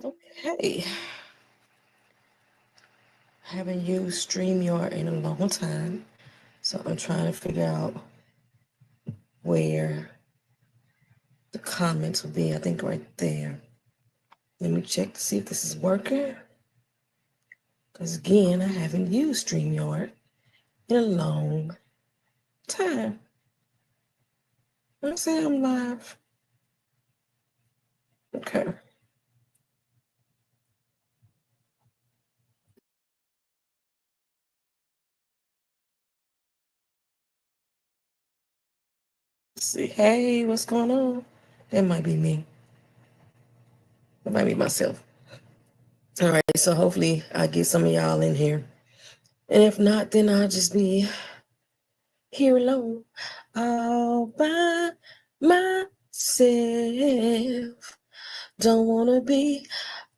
Okay. Haven't used StreamYard in a long time. So I'm trying to figure out where the comments will be. I think right there. Let me check to see if this is working. Because again, I haven't used StreamYard in a long time. Let's say I'm live. Okay. Let's see. Hey, what's going on? That might be me. That might be myself. All right. So hopefully I get some of y'all in here. And if not, then I'll just be here alone. All by myself. Don't wanna be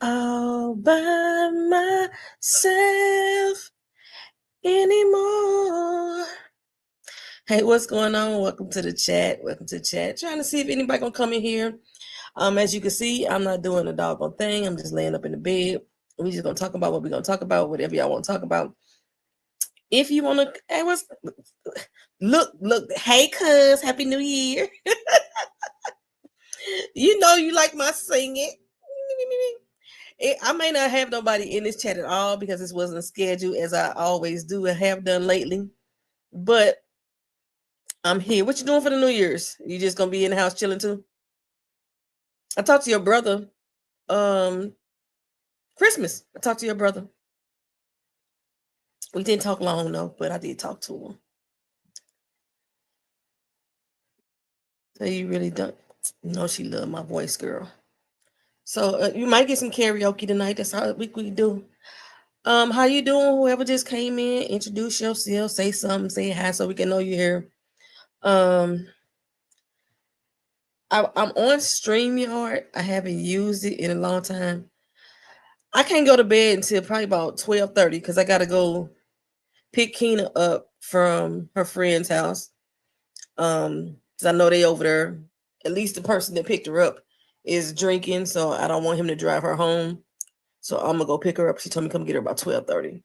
all by myself anymore. Hey, what's going on? Welcome to the chat. Welcome to the chat. Trying to see if anybody gonna come in here. As you can see, I'm not doing a doggone thing. I'm just laying up in the bed. We just gonna talk about what we're gonna talk about, whatever y'all want to talk about. If you wanna, hey, what's look, hey cuz, happy new year. You know you like my singing. I may not have nobody in this chat at all because this wasn't scheduled as I always do and have done lately. But I'm here. What you doing for the New Year's? You just gonna be in the house chilling too? I talked to your brother. Um, Christmas. I talked to your brother. We didn't talk long though, but I did talk to him. So you really don't know she loved my voice, girl. So you might get some karaoke tonight. That's how we do. How you doing? Whoever just came in, introduce yourself, say something, say hi, so we can know you're here. Um, I'm on StreamYard. I haven't used it in a long time. I can't go to bed until probably about 12:30 because I gotta go pick Keena up from her friend's house. Because I know they over there. At least the person that picked her up is drinking, so I don't want him to drive her home. So I'm gonna go pick her up. She told me come get her about 12:30.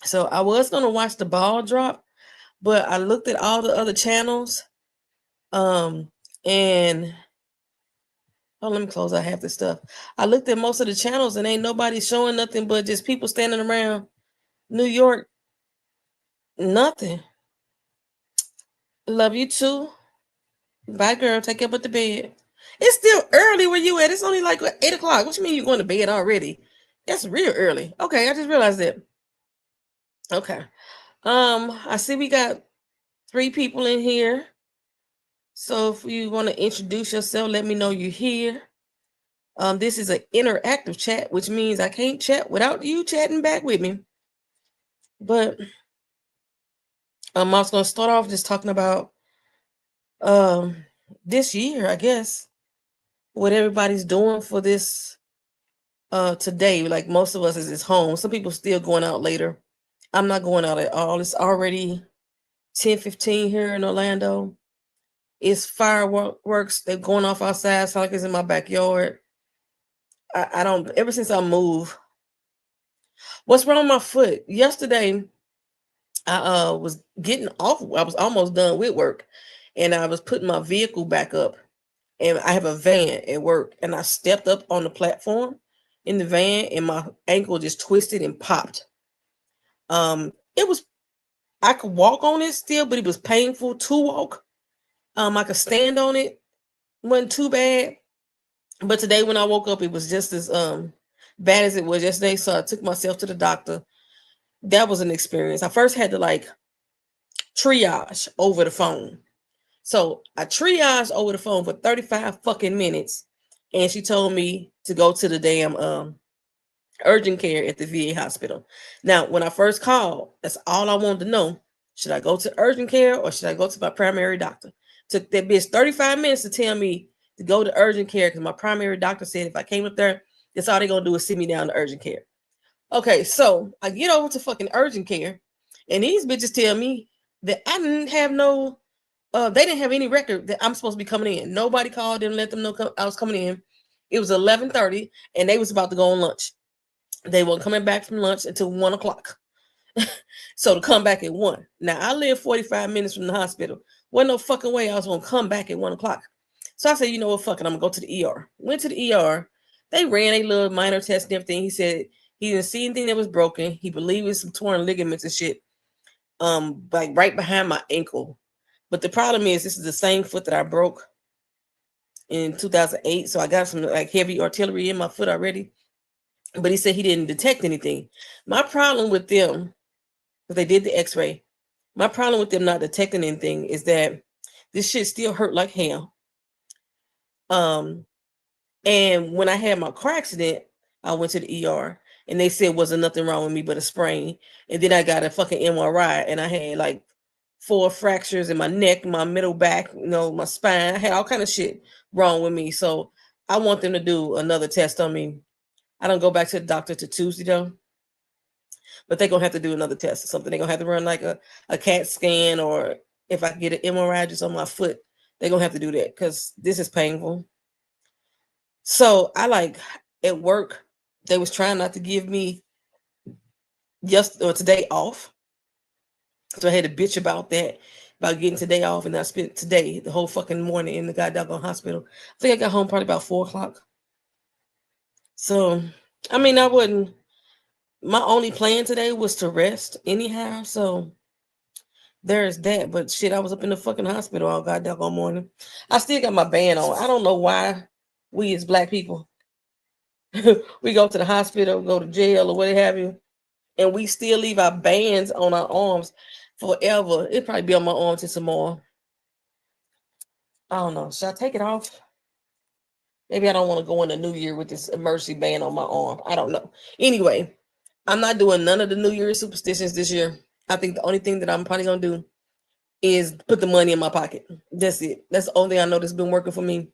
So I was gonna watch the ball drop, but I looked at all the other channels. And oh, let me close out half the stuff. I looked at most of the channels and ain't nobody showing nothing but just people standing around New York. Nothing. Love you too. Bye, girl. Take care, but the bed. It's still early where you at. It's only like 8 o'clock. What you mean you going to bed already? That's real early. Okay, I just realized that. Okay. I see we got 3 people in here. So if you want to introduce yourself, let me know you're here. This is an interactive chat, which means I can't chat without you chatting back with me. But I was gonna start off just talking about um this year, I guess, what everybody's doing for this today. Like most of us is home. Some people still going out later. I'm not going out at all. It's already 10:15 here in Orlando. It's fireworks. They're going off outside. It's like it's in my backyard. I don't ever since I moved. What's wrong with my foot? Yesterday I was getting off. I was almost done with work, and I was putting my vehicle back up. And I have a van at work, and I stepped up on the platform in the van, and my ankle just twisted and popped. It was I could walk on it still, but it was painful to walk. I could stand on it, wasn't too bad. But today when I woke up, it was just as bad as it was yesterday. So I took myself to the doctor. That was an experience. I first had to like triage over the phone. So I triaged over the phone for 35 fucking minutes. And she told me to go to the damn urgent care at the VA hospital. Now, when I first called, that's all I wanted to know. Should I go to urgent care or should I go to my primary doctor? Took that bitch 35 minutes to tell me to go to urgent care because my primary doctor said if I came up there, that's all they're gonna do is send me down to urgent care. Okay, so I get over to fucking urgent care, and these bitches tell me that I didn't have no they didn't have any record that I'm supposed to be coming in. Nobody called them, let them know I was coming in. It was 11:30, and they was about to go on lunch. They weren't coming back from lunch until 1 o'clock. So to come back at 1. Now I live 45 minutes from the hospital. Wasn't no fucking way I was gonna come back at 1 o'clock. So I said, you know what, fuck it, I'm gonna go to the ER. Went to the ER. They ran a little minor test and everything. He said he didn't see anything that was broken. He believed it was some torn ligaments and shit. Like right behind my ankle. But the problem is this is the same foot that I broke in 2008. So I got some like heavy artillery in my foot already. But he said he didn't detect anything. My problem with them, because they did the x-ray, my problem with them not detecting anything is that this shit still hurt like hell. And when I had my car accident, I went to the ER and they said wasn't nothing wrong with me but a sprain. And then I got a fucking MRI and I had like 4 fractures in my neck, my middle back, my spine. I had all kind of shit wrong with me. So I want them to do another test on me. I don't go back to the doctor till Tuesday though. But they're gonna have to do another test or something. They're gonna have to run like a CAT scan, or if I get an MRI just on my foot, they're gonna have to do that because this is painful. So I like at work, they was trying not to give me today off. So I had to bitch about that, about getting today off, and I spent today the whole fucking morning in the goddamn hospital. I think I got home probably about 4 o'clock. So I mean, I wouldn't. My only plan today was to rest anyhow. So there's that. But shit, I was up in the fucking hospital all goddamn morning. I still got my band on. I don't know why we as black people we go to the hospital, go to jail, or what have you, and we still leave our bands on our arms forever. It'll probably be on my arm till tomorrow. I don't know. Should I take it off? Maybe I don't want to go in the new year with this emergency band on my arm. I don't know. Anyway, I'm not doing none of the New Year's superstitions this year. I think the only thing that I'm probably gonna do is put the money in my pocket. That's it. That's the only thing I know that's been working for me.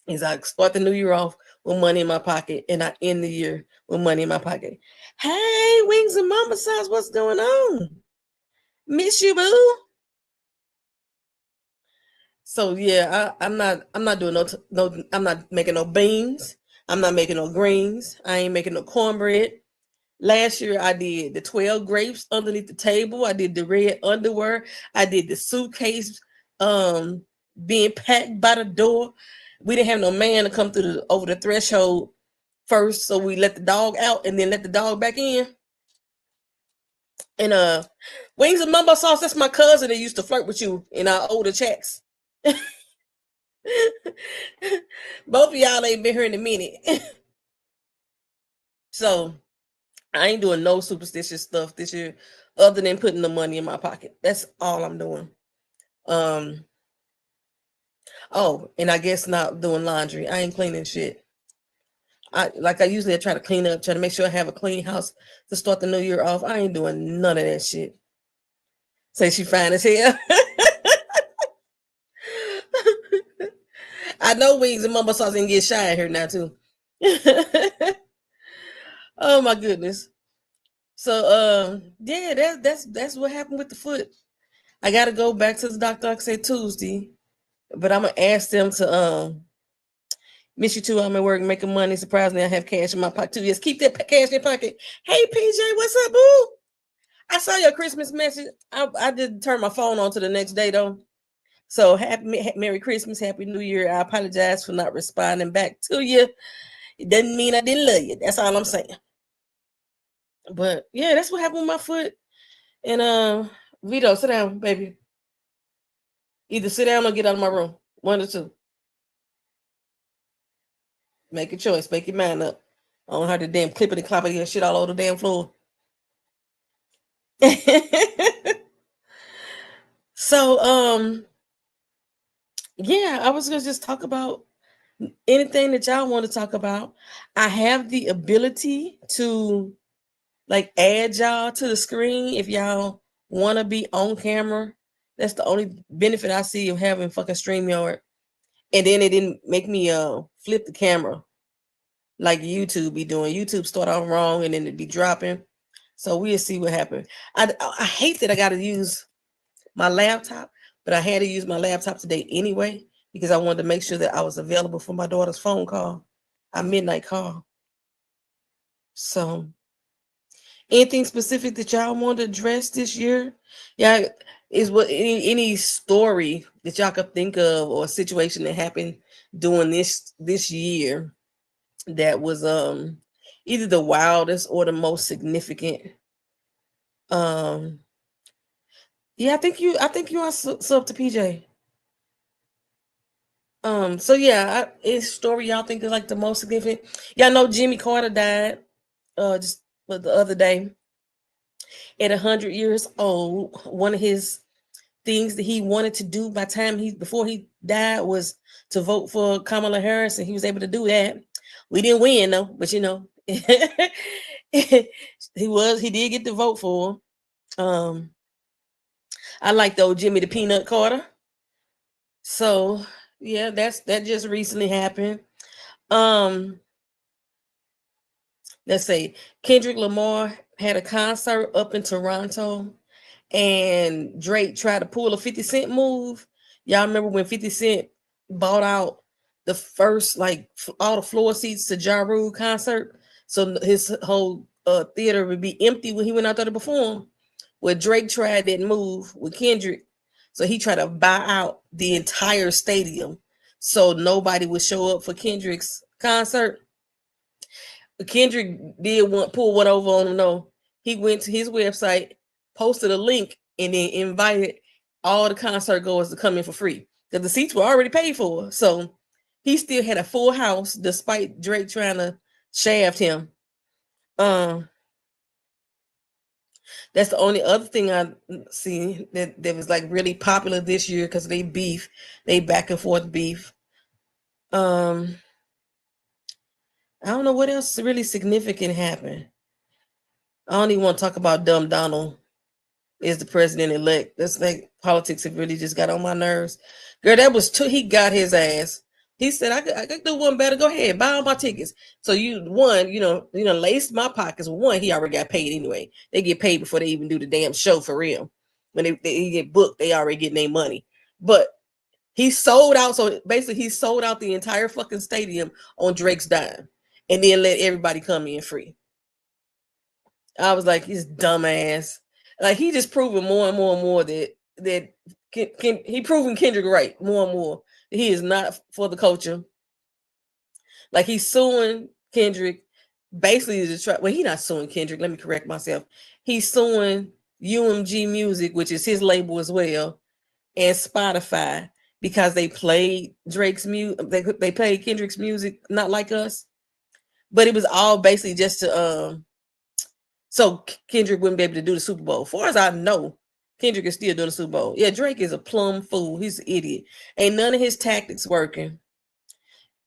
Is I start the new year off with money in my pocket, and I end the year with money in my pocket. Hey, Wings and Mama Sauce, what's going on? Miss you, boo. So yeah, I'm not doing no. I'm not making no beans. I'm not making no greens. I ain't making no cornbread. Last year I did the 12 grapes underneath the table. I did the red underwear. I did the suitcase being packed by the door. We didn't have no man to come through over the threshold first, so we let the dog out and then let the dog back in. And Wings and Mumbo Sauce, that's my cousin that used to flirt with you in our older chats. Both of y'all ain't been here in a minute. So I ain't doing no superstitious stuff this year other than putting the money in my pocket. That's all I'm doing. Oh, and I guess not doing laundry. I ain't cleaning shit. I usually try to clean up, try to make sure I have a clean house to start the new year off. I ain't doing none of that shit. Say she fine as hell. I know Wings and Mumbo Sauce can get shy in here now too. Oh my goodness. So yeah, that's what happened with the foot. I gotta go back to the doctor, like I said, Tuesday. But I'm gonna ask them to miss you too. I'm at work making money. Surprisingly, I have cash in my pocket too. Yes, keep that cash in your pocket. Hey PJ, what's up, boo? I saw your Christmas message. I did turn my phone on to the next day though. So Merry Christmas, Happy New Year. I apologize for not responding back to you. It doesn't mean I didn't love you. That's all I'm saying. But yeah, that's what happened with my foot. And Vito, sit down, baby. Either sit down or get out of my room. One or two. Make a choice. Make your mind up. I don't have the damn clipping and clopping and shit all over the damn floor. So yeah, I was gonna just talk about anything that y'all want to talk about. I have the ability to like add y'all to the screen if y'all want to be on camera. That's the only benefit I see of having fucking StreamYard. And then it didn't make me flip the camera like YouTube be doing. YouTube start off wrong and then it'd be dropping. So we'll see what happens. I hate that I got to use my laptop, but I had to use my laptop today anyway because I wanted to make sure that I was available for my daughter's phone call. our midnight call. So, anything specific that y'all want to address this year? Yeah, is what any story that y'all could think of or a situation that happened during this year that was either the wildest or the most significant. Um, yeah, I think you are sub to PJ. So yeah, his story y'all think is like the most significant. Y'all know Jimmy Carter died just the other day at 100 years old. One of his things that he wanted to do by time before he died was to vote for Kamala Harris, and he was able to do that. We didn't win though, but he did get the vote for him. I like the old Jimmy the Peanut Carter. So yeah, that just recently happened. Um, let's say Kendrick Lamar had a concert up in Toronto, and Drake tried to pull a 50 Cent move. Y'all remember when 50 Cent bought out the first, like, all the floor seats to Ja Rule concert, so his whole theater would be empty when he went out there to perform? Well, Drake tried that move with Kendrick, so he tried to buy out the entire stadium so nobody would show up for Kendrick's concert. Kendrick did pull one over on him. No, he went to his website, posted a link, and then invited all the concert goers to come in for free because the seats were already paid for. So he still had a full house despite Drake trying to shaft him. Um, that's the only other thing I see that was like really popular this year because they back and forth beef. Um, I don't know what else really significant happened. I don't even want to talk about Dumb Donald is the president elect. That's like politics have really just got on my nerves. Girl, that was he got his ass. He said, I could do one better. Go ahead, buy all my tickets. So laced my pockets. One, he already got paid anyway. They get paid before they even do the damn show for real. When they get booked, they already getting their money. But he sold out. So basically, he sold out the entire fucking stadium on Drake's dime, and then let everybody come in free. I was like, he's dumbass. Like, he just proving more and more and more that he proving Kendrick right more and more. He is not for the culture. Like, he's suing Kendrick basically to try. Well, he's not suing Kendrick. Let me correct myself. He's suing UMG Music, which is his label as well, and Spotify because they played Drake's music. They played Kendrick's music, Not Like Us. But it was all basically just to so Kendrick wouldn't be able to do the Super Bowl. As far as I know, Kendrick is still doing the Super Bowl. Yeah, Drake is a plumb fool. He's an idiot. Ain't none of his tactics working.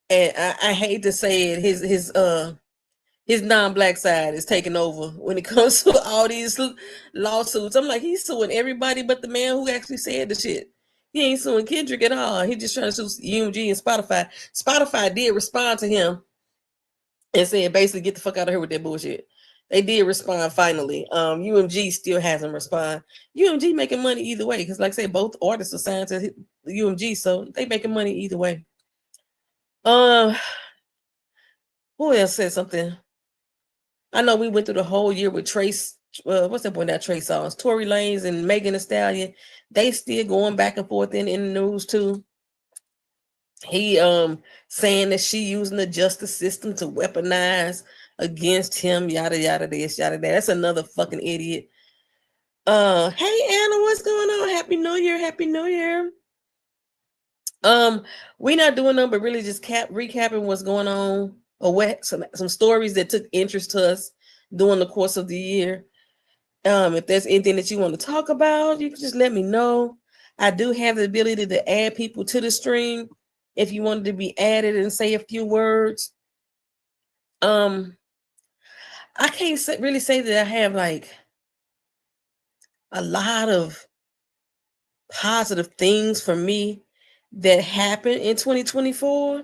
And I hate to say it, his non-black side is taking over when it comes to all these lawsuits. I'm like, he's suing everybody but the man who actually said the shit. He ain't suing Kendrick at all. He just trying to sue UMG and Spotify. Spotify did respond to him and said, basically, get the fuck out of here with that bullshit. They did respond finally. UMG still hasn't responded. UMG making money either way because, like I said, both artists are signed to UMG, so they making money either way. Who else said something? I know we went through the whole year with Trace. What's that boy that Trace songs? Tory Lanez and Megan Thee Stallion. They still going back and forth in the news too. He saying that she using the justice system to weaponize against him, yada yada this, yada that. That's another fucking idiot. Hey Anna, what's going on? Happy New Year, Happy New Year. We're not doing them, but really just recapping what's going on or what some stories that took interest to us during the course of the year. If there's anything that you want to talk about, you can just let me know. I do have the ability to add people to the stream if you wanted to be added and say a few words. I can't really say that I have like a lot of positive things for me that happened in 2024.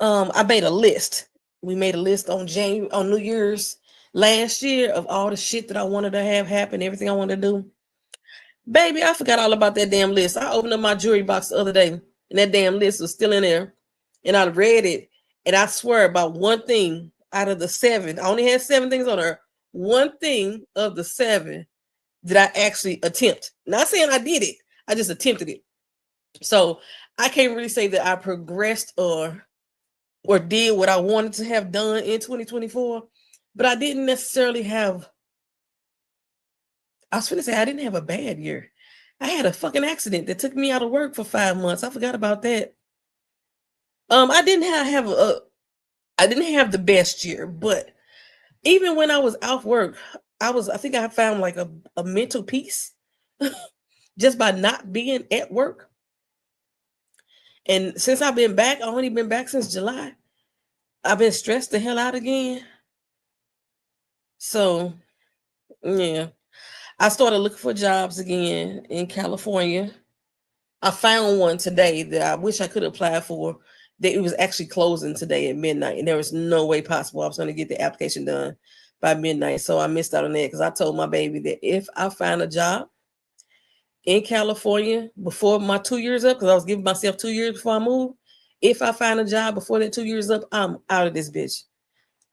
I made a list. We made a list on New Year's last year of all the shit that I wanted to have happen, everything I wanted to do. Baby, I forgot all about that damn list. I opened up my jewelry box the other day, and that damn list was still in there. And I read it, And I swear about one thing out of the 7, I only had 7 things on there. One thing of the 7 did I actually attempt. Not saying I did it, I just attempted it. So I can't really say that I progressed or did what I wanted to have done in 2024, but I didn't necessarily have. I was going to say I didn't have a bad year. I had a fucking accident that took me out of work for 5 months. I forgot about that. I didn't I didn't have the best year, but even when I was off work, I think I found like a mental peace just by not being at work. And since I've been back, I've only been back since July. I've been stressed the hell out again. So, yeah. I started looking for jobs again in California. I found one today that I wish I could apply for. That it was actually closing today at midnight, and there was no way possible I was going to get the application done by midnight. So I missed out on that because I told my baby that if I find a job in California before my 2 years up, because I was giving myself 2 years before I moved, if I find a job before that 2 years up, I'm out of this bitch.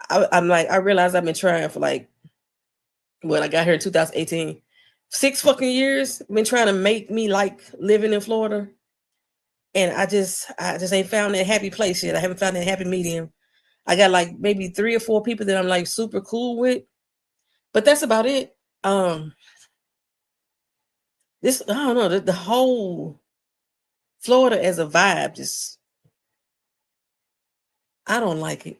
I'm like, I realized I've been trying for like, when I got here in 2018, 6 fucking years, been trying to make me like living in Florida. And I just ain't found that happy place yet. I haven't found that happy medium. I got like maybe 3 or 4 people that I'm like super cool with, but that's about it. This, I don't know, the whole Florida as a vibe, just, I don't like it.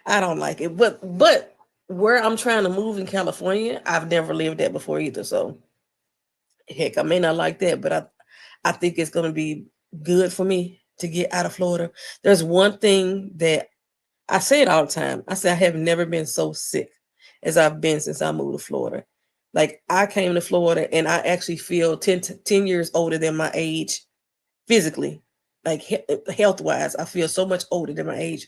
I don't like it. But where I'm trying to move in California, I've never lived there before either. So heck, I may not like that, but I think it's gonna be good for me to get out of Florida. There's one thing that I say it all the time. I say I have never been so sick as I've been since I moved to Florida. Like, I came to Florida and I actually feel 10 years older than my age physically, like health wise. I feel so much older than my age.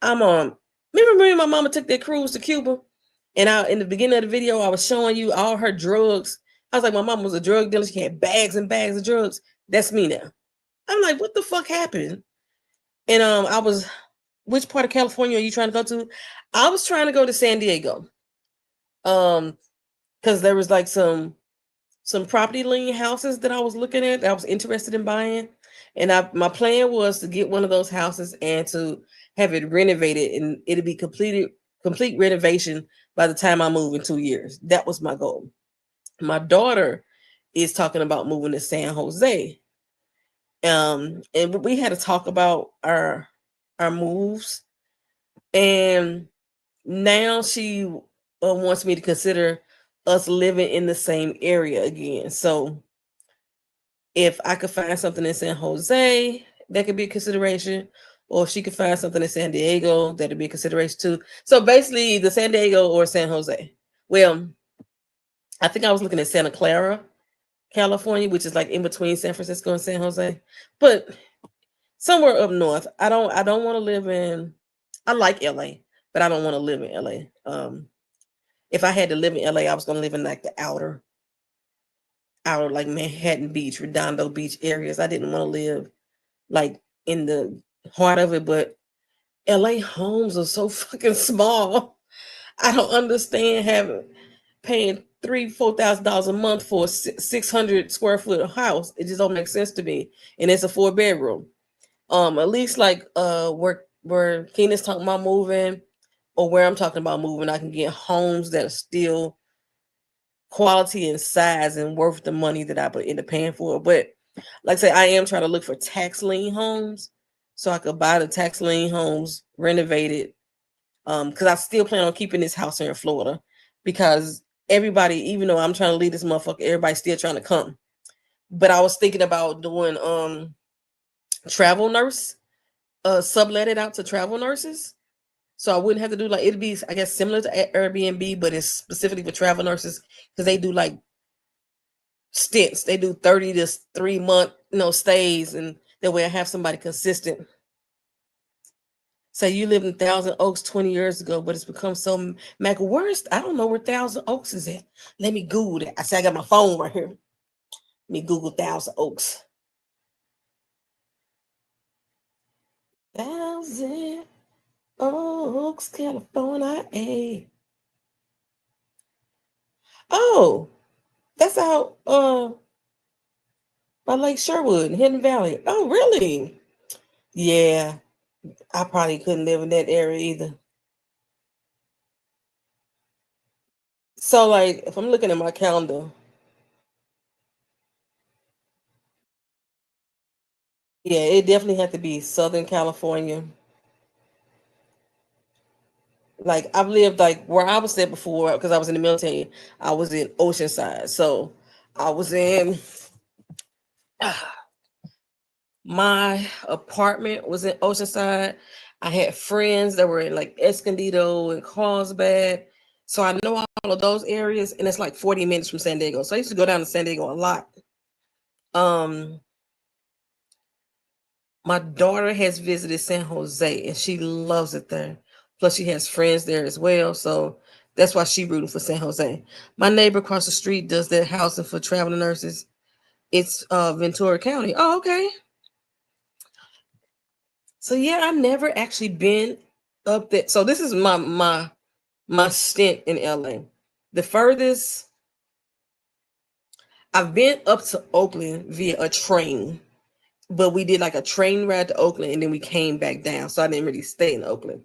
I'm on. Remember when my mama took that cruise to Cuba, and in the beginning of the video I was showing you all her drugs. I was like, my mom was a drug dealer. She had bags and bags of drugs. That's me now. I'm like, what the fuck happened? And I was, which part of California are you trying to go to? I was trying to go to San Diego. Because there was like some property lien houses that I was looking at that I was interested in buying. And my plan was to get one of those houses and to have it renovated, and it'll be complete renovation by the time I move in 2 years. That was my goal. My daughter is talking about moving to San Jose. And we had to talk about our moves. And now she wants me to consider us living in the same area again. So if I could find something in San Jose, that could be a consideration. Or if she could find something in San Diego, that'd be a consideration too. So basically, the San Diego or San Jose. Well, I think I was looking at Santa Clara, California, which is like in between San Francisco and San Jose, but somewhere up north. I don't want to live in. I like LA, but I don't want to live in LA. If I had to live in LA, I was going to live in like the outer like Manhattan Beach, Redondo Beach areas. I didn't want to live like in the heart of it, but LA homes are so fucking small. I don't understand paying $3,000-$4,000 a month for a 600 square foot house. It just don't make sense to me. And it's a 4-bedroom. At least like where Keenan's talking about moving, or where I'm talking about moving, I can get homes that are still quality and size and worth the money that I would end up paying for. But like I say, I am trying to look for tax lien homes so I could buy the tax lien homes, renovated. Because I still plan on keeping this house here in Florida, because everybody, even though I'm trying to leave this motherfucker, everybody's still trying to come. But I was thinking about doing travel nurse, sublet it out to travel nurses. So I wouldn't have to do like, it'd be, I guess, similar to Airbnb, but it's specifically for travel nurses because they do like stints. They do 30 to 3 month, stays, and that way I have somebody consistent. So you lived in Thousand Oaks 20 years ago, but it's become so worst. I don't know where Thousand Oaks is at. Let me Google that. I say I got my phone right here. Let me Google Thousand Oaks. Thousand Oaks, California. Oh, that's out by Lake Sherwood, Hidden Valley. Oh, really? Yeah, I probably couldn't live in that area either. So, like, if I'm looking at my calendar, yeah, it definitely had to be Southern California. Like, I've lived like where I was at before because I was in the military. I was in Oceanside, so I was in my apartment was in Oceanside. I had friends that were in like Escondido and Carlsbad. So I know all of those areas, and it's like 40 minutes from San Diego. So I used to go down to San Diego a lot. Um, my daughter has visited San Jose and she loves it there. Plus, she has friends there as well. So that's why she rooting for San Jose. My neighbor across the street does their housing for traveling nurses. It's Ventura County. Oh, okay. So yeah, I've never actually been up there. So this is my stint in LA. The furthest I've been up to Oakland via a train, but we did like a train ride to Oakland and then we came back down. So I didn't really stay in Oakland.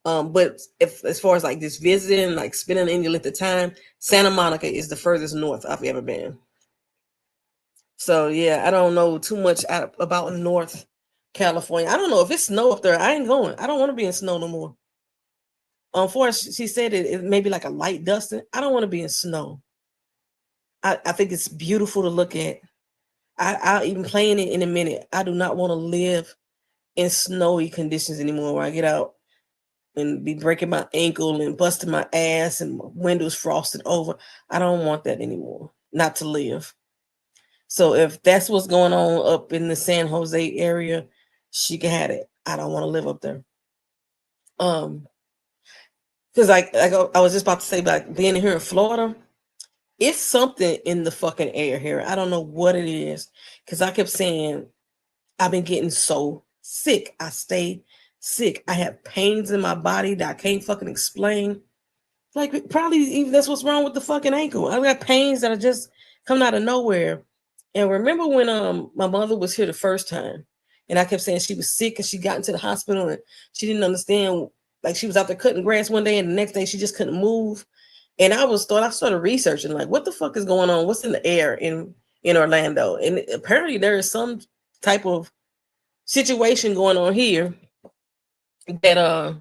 But if as far as like just visiting, like spending any length of time, Santa Monica is the furthest north I've ever been. So yeah, I don't know too much about North California. I don't know if it's snow up there. I ain't going. I don't want to be in snow no more. For she said it may be like a light dusting. I don't want to be in snow. I think it's beautiful to look at. I'll even play in it in a minute. I do not want to live in snowy conditions anymore where I get out and be breaking my ankle and busting my ass and my windows frosted over. I don't want that anymore. Not to live. So if that's what's going on up in the San Jose area, she can have it. I don't want to live up there. Um, because I was just about to say, like being here in Florida, it's something in the fucking air here. I don't know what it is. Because I kept saying I've been getting so sick. I stay sick. I have pains in my body that I can't fucking explain. Like probably even that's what's wrong with the fucking ankle. I got pains that are just coming out of nowhere. And remember when my mother was here the first time, and I kept saying she was sick and she got into the hospital and she didn't understand. Like she was out there cutting grass one day and the next day she just couldn't move. And I started researching like what the fuck is going on? What's in the air in Orlando? And apparently there is some type of situation going on here that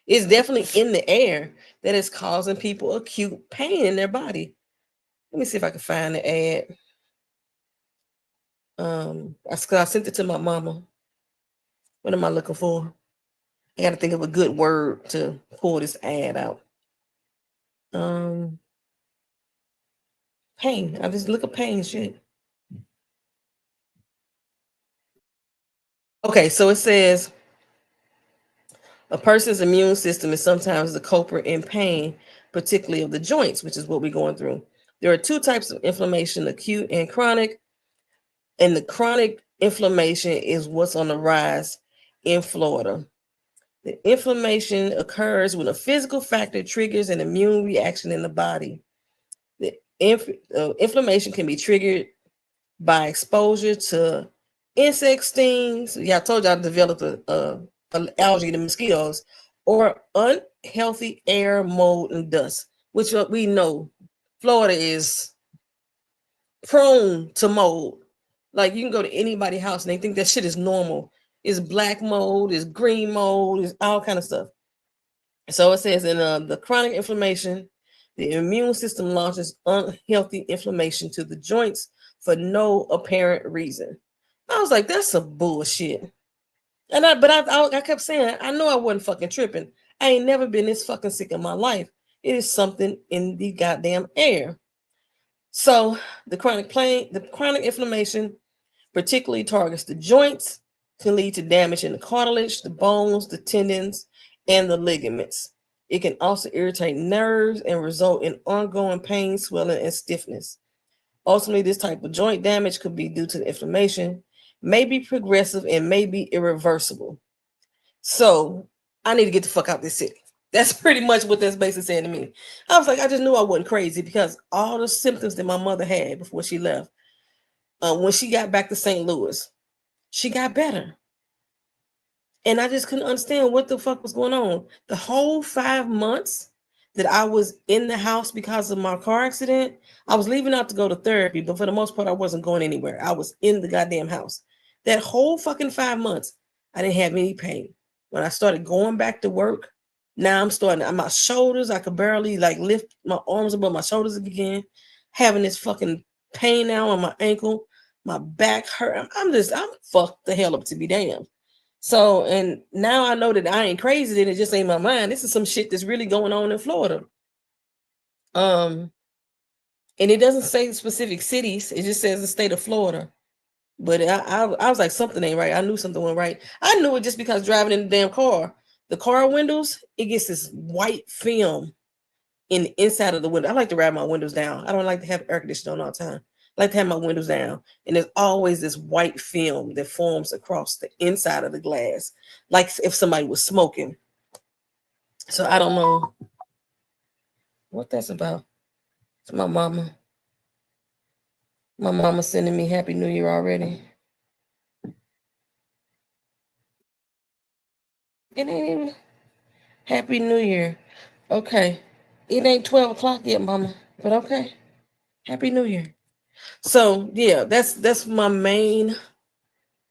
is definitely in the air that is causing people acute pain in their body. Let me see if I can find the ad. I sent it to my mama. What am I looking for? I got to think of a good word to pull this ad out. Um, pain. I just look at pain shit. Okay, so it says a person's immune system is sometimes the culprit in pain, particularly of the joints, which is what we're going through. There are two types of inflammation, acute and chronic. And the chronic inflammation is what's on the rise in Florida. The inflammation occurs when a physical factor triggers an immune reaction in the body. The inflammation can be triggered by exposure to insect stings. Yeah, I told you I developed an allergy to mosquitoes, or unhealthy air, mold, and dust, which we know Florida is prone to mold. Like you can go to anybody's house and they think that shit is normal. It's black mold, it's green mold, it's all kind of stuff. So it says in the chronic inflammation, the immune system launches unhealthy inflammation to the joints for no apparent reason. I was like, that's some bullshit. And I kept saying, I know I wasn't fucking tripping. I ain't never been this fucking sick in my life. It is something in the goddamn air. So the chronic inflammation particularly targets the joints, can lead to damage in the cartilage, the bones, the tendons, and the ligaments. It can also irritate nerves and result in ongoing pain, swelling, and stiffness. Ultimately, this type of joint damage could be due to the inflammation, may be progressive, and may be irreversible. So I need to get the fuck out this city. That's pretty much what that's basically saying to me. I was like, I just knew I wasn't crazy because all the symptoms that my mother had before she left, when she got back to St. Louis, she got better. And I just couldn't understand what the fuck was going on. The whole 5 months that I was in the house because of my car accident, I was leaving out to go to therapy, but for the most part, I wasn't going anywhere. I was in the goddamn house. That whole fucking 5 months, I didn't have any pain. When I started going back to work, now I'm starting on my shoulders. I could barely like lift my arms above my shoulders again. Having this fucking pain now on my ankle, my back hurt. I'm fucked the hell up to be damned. So, and now I know that I ain't crazy, that it just ain't my mind. This is some shit that's really going on in Florida. Um, and it doesn't say specific cities, it just says the state of Florida. But I was like, something ain't right. I knew something went right. I knew it just because driving in the damn car, the car windows, it gets this white film in the inside of the window. I like to ride my windows down. I don't like to have air conditioning on all the time. I like to have my windows down. And there's always this white film that forms across the inside of the glass, like if somebody was smoking. So I don't know what that's about. It's my mama. My mama sending me Happy New Year already. It ain't even Happy New Year. Okay. It ain't 12 o'clock yet, mama. But okay. Happy New Year. So yeah, that's my main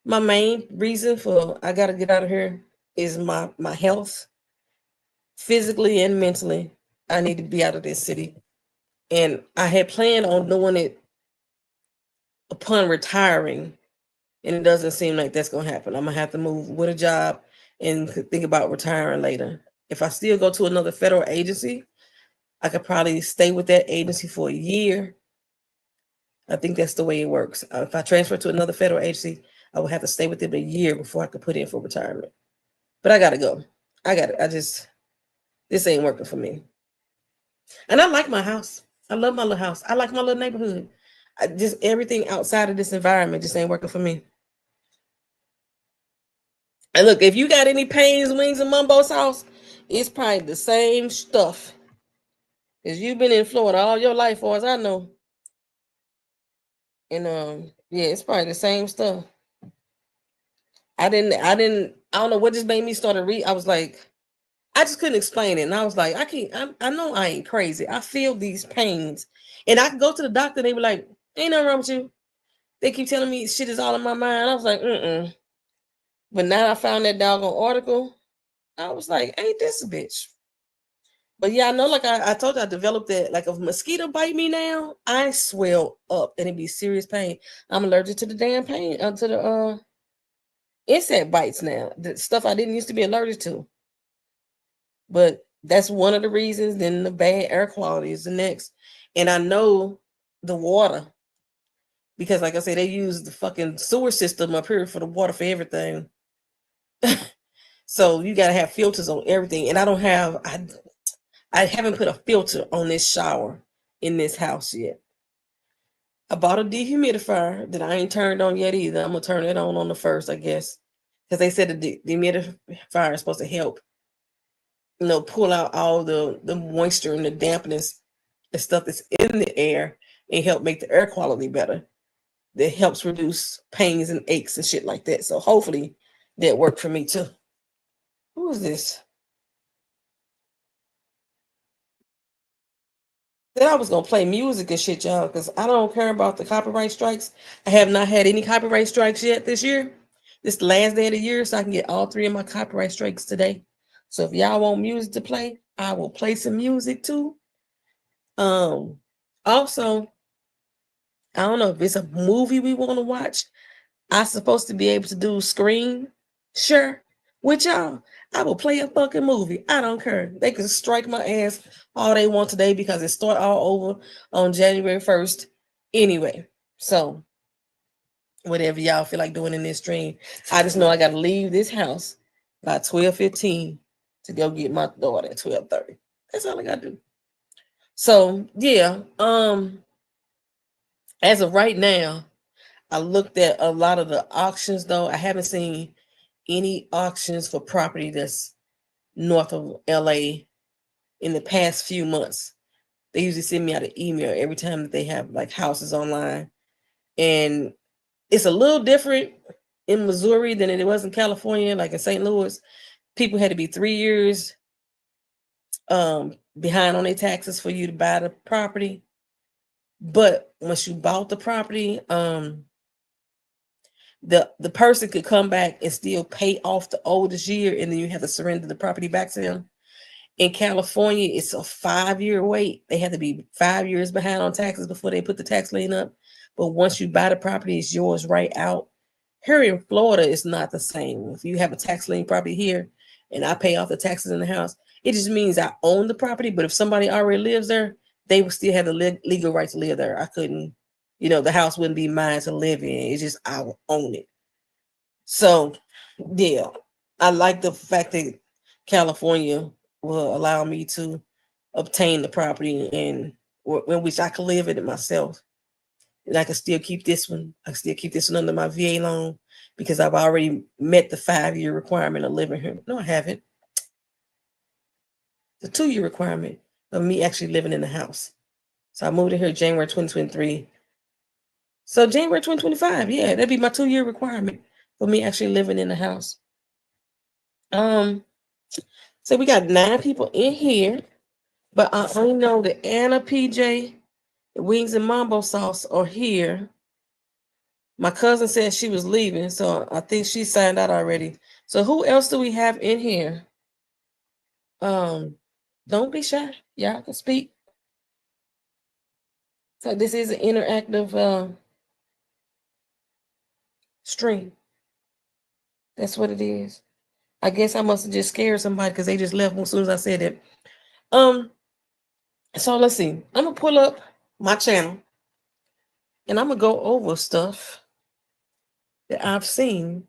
reason for I gotta get out of here is my health, physically and mentally. I need to be out of this city. And I had planned on doing it upon retiring, and it doesn't seem like that's gonna happen. I'm gonna have to move with a job and think about retiring later. If I still go to another federal agency, I could probably stay with that agency for a year. I think that's the way it works. If I transfer to another federal agency, I would have to stay with them a year before I could put in for retirement. But I gotta go. This ain't working for me. And I like my house. I love my little house. I like my little neighborhood. Just everything outside of this environment just ain't working for me. And look, if you got any pains, wings, and mumbo's house, it's probably the same stuff. Because you've been in Florida all your life, far as I know. And yeah, it's probably the same stuff. I don't know what just made me start to read. I was like, I just couldn't explain it. And I was like, I know I ain't crazy. I feel these pains. And I can go to the doctor, they were like, ain't nothing wrong with you. They keep telling me shit is all in my mind. I was like, mm-mm. But now I found that doggone article. I was like, ain't this a bitch? But yeah, I know, like I told you, I developed that. Like if a mosquito bite me now, I swell up and it'd be serious pain. I'm allergic to the damn pain, to the insect bites now. The stuff I didn't used to be allergic to. But that's one of the reasons. Then the bad air quality is the next. And I know the water, because like I said, they use the fucking sewer system up here for the water for everything. So you gotta have filters on everything. And I haven't put a filter on this shower in this house yet. I bought a dehumidifier that I ain't turned on yet either. I'm gonna turn it on the first, I guess, because they said the dehumidifier is supposed to help, pull out all the moisture and the dampness and stuff that's in the air and help make the air quality better. That helps reduce pains and aches and shit like that. So hopefully that worked for me too. Who is this? Then I was gonna play music and shit, y'all, because I don't care about the copyright strikes. I have not had any copyright strikes yet this year. This is the last day of the year, so I can get all three of my copyright strikes today. So if y'all want music to play, I will play some music too. Also, I don't know if it's a movie we want to watch. I'm supposed to be able to do screen share with y'all. I will play a fucking movie. I don't care. They can strike my ass all they want today because it start all over on January 1st anyway. So whatever y'all feel like doing in this stream, I just know I got to leave this house by 12:15 to go get my daughter at 12:30. That's all I got to do. So yeah, as of right now, I looked at a lot of the auctions though. I haven't seen any auctions for property that's north of LA in the past few months. They usually send me out an email every time that they have like houses online. And it's a little different in Missouri than it was in California, like in St. Louis. People had to be 3 years behind on their taxes for you to buy the property. But once you bought the property, the person could come back and still pay off the oldest year, and then you have to surrender the property back to them. In California, it's a 5-year wait. They have to be 5 years behind on taxes before they put the tax lien up. But once you buy the property, it's yours right out. Here in Florida, it's not the same. If you have a tax lien property here and I pay off the taxes in the house, it just means I own the property. But if somebody already lives there, they would still have the legal right to live there. I couldn't, the house wouldn't be mine to live in. It's just I would own it. So, yeah, I like the fact that California will allow me to obtain the property and in which I can live in it myself. And I can still keep this one. I can still keep this one under my VA loan because I've already met the 5-year requirement of living here. No, I haven't. The 2-year requirement of me actually living in the house. So I moved in here January 2023. So January 2025, yeah, that'd be my 2-year requirement for me actually living in the house. So we got 9 people in here, but I only know that Anna, PJ, Wings and Mambo Sauce are here. My cousin said she was leaving, so I think she signed out already. So who else do we have in here? Don't be shy. Y'all can speak. So this is an interactive stream. That's what it is. I guess I must have just scared somebody because they just left as soon as I said it. So let's see. I'm gonna pull up my channel and I'm gonna go over stuff that I've seen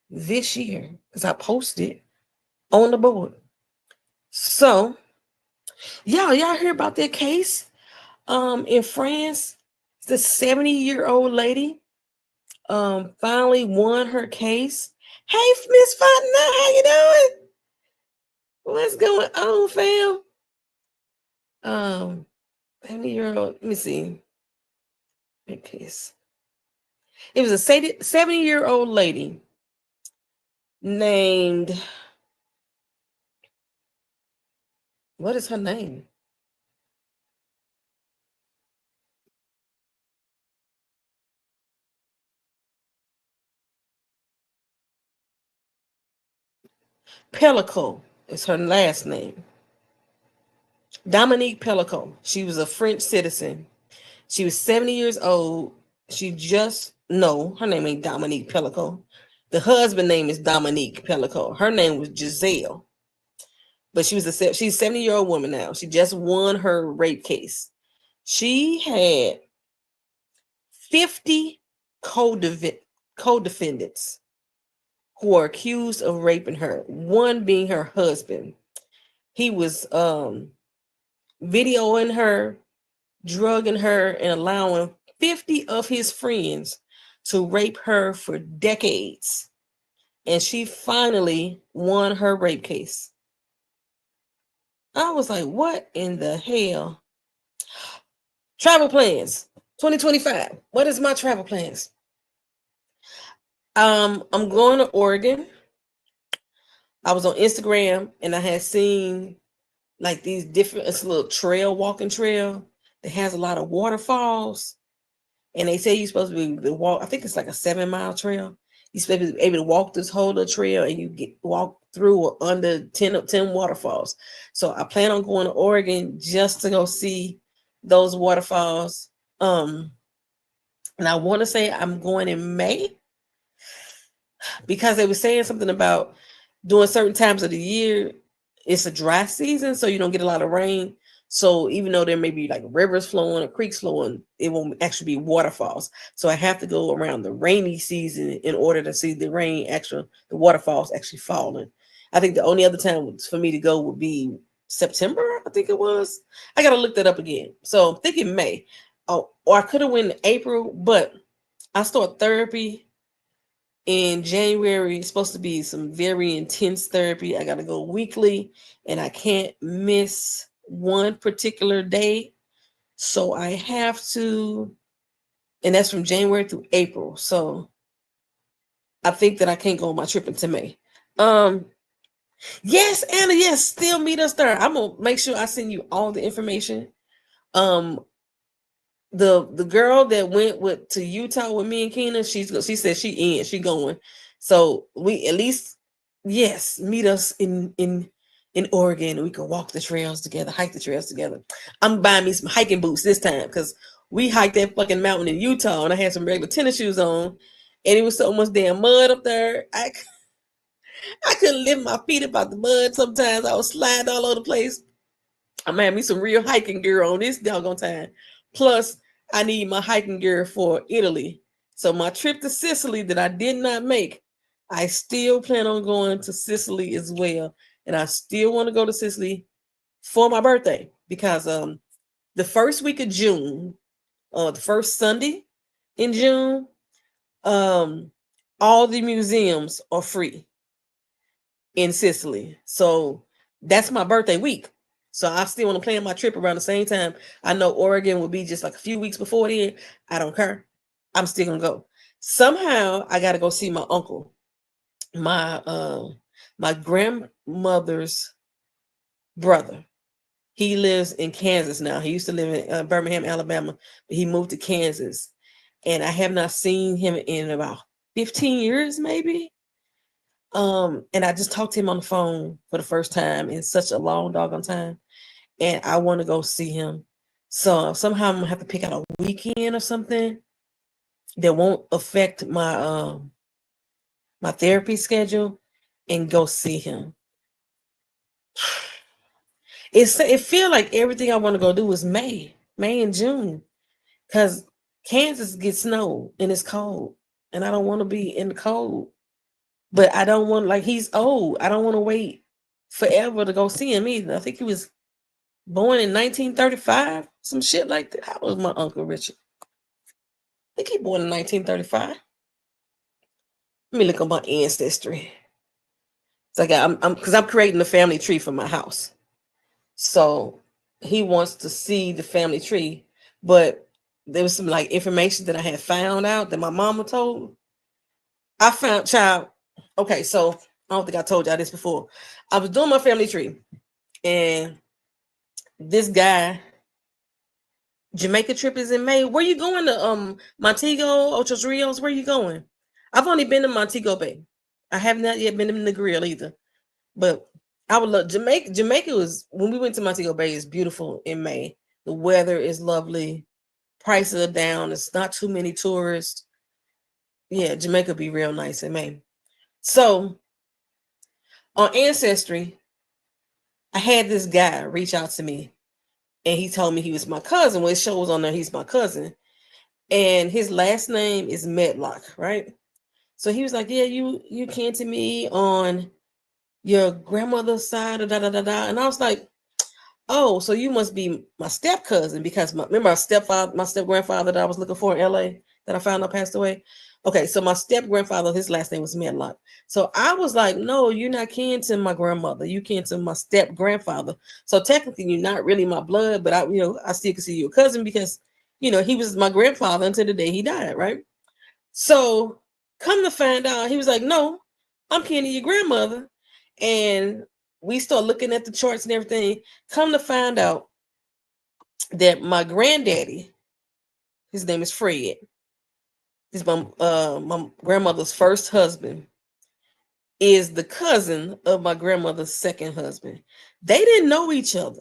this year because I posted on the board. So y'all hear about that case in France? The 70-year-old lady finally won her case. Hey, Miss Fatima, how you doing? What's going on, fam? 70-year-old, let me see. Case. It was a 70-year-old lady named, what is her name? Pellico is her last name. Dominique Pellico. She was a French citizen. She was 70 years old. Her name ain't Dominique Pellico. The husband name is Dominique Pellico. Her name was Giselle. But she's a 70-year-old woman now. She just won her rape case. She had 50 co-defendants who are accused of raping her, one being her husband. He was videoing her, drugging her, and allowing 50 of his friends to rape her for decades. And she finally won her rape case. I was like, what in the hell? Travel plans 2025. What is my travel plans? I'm going to Oregon. I was on Instagram and I had seen like these different, it's a little walking trail that has a lot of waterfalls. And they say you're supposed to be able to walk, I think it's like a 7-mile trail. You're supposed to be able to walk this whole little trail and you walk through or under 10 waterfalls. So I plan on going to Oregon just to go see those waterfalls. And I want to say I'm going in May because they were saying something about during certain times of the year, it's a dry season, so you don't get a lot of rain. So even though there may be like rivers flowing or creeks flowing, it won't actually be waterfalls. So I have to go around the rainy season in order to see the waterfalls actually falling. I think the only other time for me to go would be September, I think it was. I got to look that up again. So I'm thinking May. Oh, or I could have went in April, but I start therapy In January, it's supposed to be some very intense therapy. I got to go weekly, and I can't miss one particular day. So I have to, and that's from January through April. So I think that I can't go on my trip until May. Yes, Anna, yes, still meet us there. I'm gonna make sure I send you all the information. Um, the girl that went with to Utah with me and Keena, she said she going. So we at least yes meet us in Oregon, and we can walk the trails together, hike the trails together. I'm buying me some hiking boots this time because we hiked that fucking mountain in Utah, and I had some regular tennis shoes on, and it was so much damn mud up there. I couldn't lift my feet up out the mud. Sometimes I was sliding all over the place. I'm gonna have me some real hiking gear on this doggone time. Plus, I need my hiking gear for Italy. So my trip to Sicily that I did not make, I still plan on going to Sicily as well. And I still want to go to Sicily for my birthday because the first week of June, the first Sunday in June, um all the museums are free in Sicily. So that's my birthday week. So I still want to plan my trip around the same time. I know Oregon will be just like a few weeks before then. I don't care. I'm still gonna go. Somehow I gotta go see my uncle. My grandmother's brother. He lives in Kansas now. He used to live in Birmingham, Alabama, but he moved to Kansas. And I have not seen him in about 15 years, maybe. And I just talked to him on the phone for the first time in such a long doggone time, and I want to go see him. So somehow I'm gonna have to pick out a weekend or something that won't affect my therapy schedule and go see him. It feel like everything I want to go do is May and June, because Kansas gets snow and it's cold, and I don't want to be in the cold. But I don't want, like, he's old. I don't want to wait forever to go see him either. I think he was born in 1935, some shit like that. How was my Uncle Richard? I think he born in 1935. Let me look at my ancestry. It's like I'm because I'm creating a family tree for my house. So he wants to see the family tree, but there was some like information that I had found out that my mama told. I found child. Okay, so I don't think I told y'all this before. I was doing my family tree, and this guy, Jamaica trip is in May. Where you going to? Montego, Ocho Rios. Where you going? I've only been to Montego Bay. I have not yet been in the grill either. But I would love Jamaica. Jamaica was when we went to Montego Bay. Is beautiful in May. The weather is lovely. Prices are down. It's not too many tourists. Yeah, Jamaica be real nice in May. So on Ancestry, I had this guy reach out to me, and he told me he was my cousin. Well, it shows on there he's my cousin, and his last name is Medlock, right? So he was like, "Yeah, you came to me on your grandmother's side, da da da da," and I was like, "Oh, so you must be my step cousin because remember my stepfather, my step grandfather that I was looking for in L.A. that I found out passed away." Okay, so my step grandfather, his last name was Medlock. So I was like, "No, you're not kin to my grandmother. You kin to my step grandfather. So technically, you're not really my blood, but I still consider you a cousin because, he was my grandfather until the day he died, right?" So come to find out, he was like, "No, I'm kin to your grandmother," and we start looking at the charts and everything. Come to find out that my granddaddy, his name is Fred. He's my grandmother's first husband. Is the cousin of my grandmother's second husband. They didn't know each other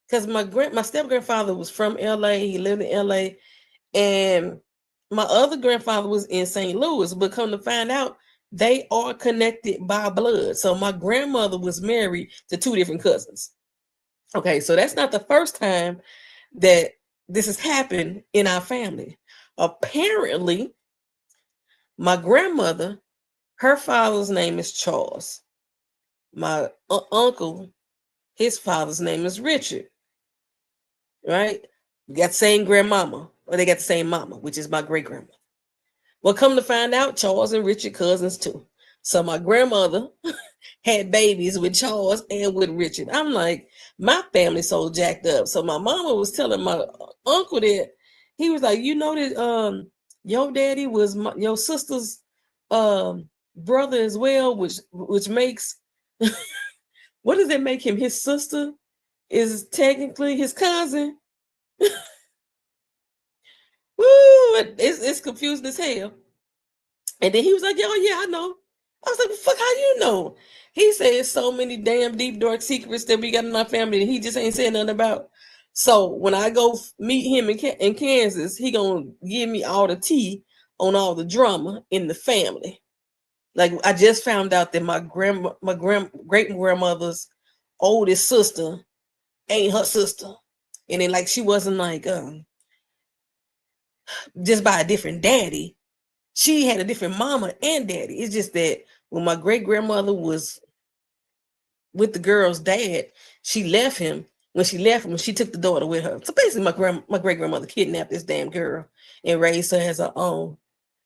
because my step grandfather was from L.A. He lived in L.A. and my other grandfather was in St. Louis. But come to find out, they are connected by blood. So my grandmother was married to two different cousins. Okay, so that's not the first time that this has happened in our family. Apparently, my grandmother, her father's name is Charles. My uncle, his father's name is Richard. Right? We got the same grandmama, or they got the same mama, which is my great grandma. Well, come to find out, Charles and Richard cousins too. So my grandmother had babies with Charles and with Richard. I'm like, my family's so jacked up. So my mama was telling my uncle that he was like, you know that your daddy was your sister's brother as well, which makes what does that make him? His sister is technically his cousin. Woo! It's confusing as hell. And then he was like, "Yo, yeah, I know." I was like, "Fuck, how you know?" He said so many damn deep dark secrets that we got in our family that he just ain't saying nothing about. So when I go meet him in Kansas, he gonna give me all the tea on all the drama in the family. Like I just found out that my great grandmother's oldest sister ain't her sister, and then like she wasn't like just by a different daddy. She had a different mama and daddy. It's just that when my great grandmother was with the girl's dad, she left him. When she left him, she took the daughter with her. So basically, my great grandmother kidnapped this damn girl and raised her as her own.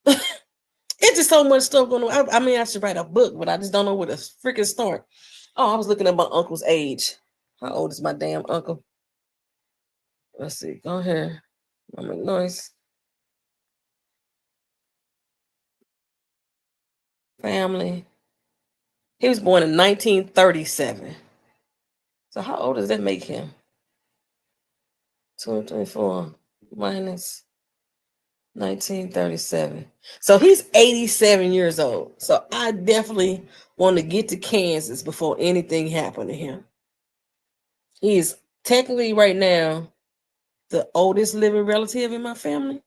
It's just so much stuff going on. I mean, I should write a book, but I just don't know where to freaking start. Oh, I was looking at my uncle's age. How old is my damn uncle? Let's see. Go ahead. I'll make noise. Family. He was born in 1937. So how old does that make him? 2024 minus 1937. So he's 87 years old. So I definitely want to get to Kansas before anything happened to him. He is technically right now the oldest living relative in my family.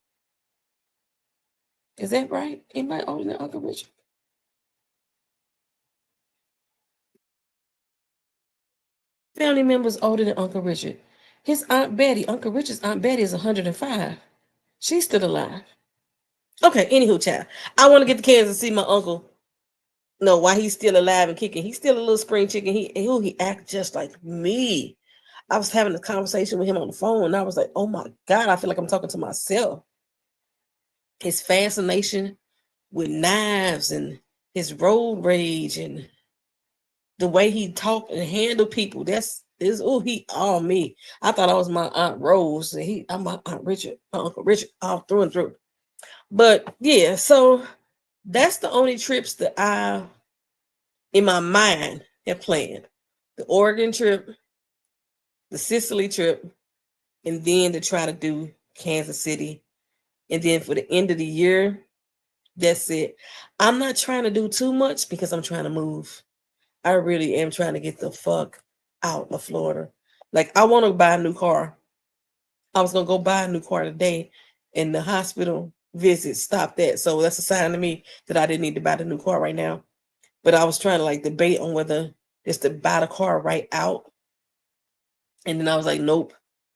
Is that right? Anybody older than Uncle Richard? Family members older than Uncle Richard. His Aunt Betty, Uncle Richard's Aunt Betty is 105. She's still alive. Okay, anywho, child. I want to get to Kansas to see my uncle. No, why he's still alive and kicking. He's still a little spring chicken. He acts just like me. I was having a conversation with him on the phone, and I was like, "Oh my god, I feel like I'm talking to myself." His fascination with knives and his road rage and the way he talk and handle people. That's is oh he all me. I thought I was my Aunt Rose, and I'm my Aunt Richard, my Uncle Richard, all through and through. But yeah, so that's the only trips that I in my mind have planned. The Oregon trip, the Sicily trip, and then to try to do Kansas City. And then for the end of the year, that's it. I'm not trying to do too much because I'm trying to move. I really am trying to get the fuck out of Florida. Like I want to buy a new car. I was gonna go buy a new car today, and the hospital visit stopped that. So that's a sign to me that I didn't need to buy the new car right now. But I was trying to like debate on whether just to buy the car right out. And then I was like, nope,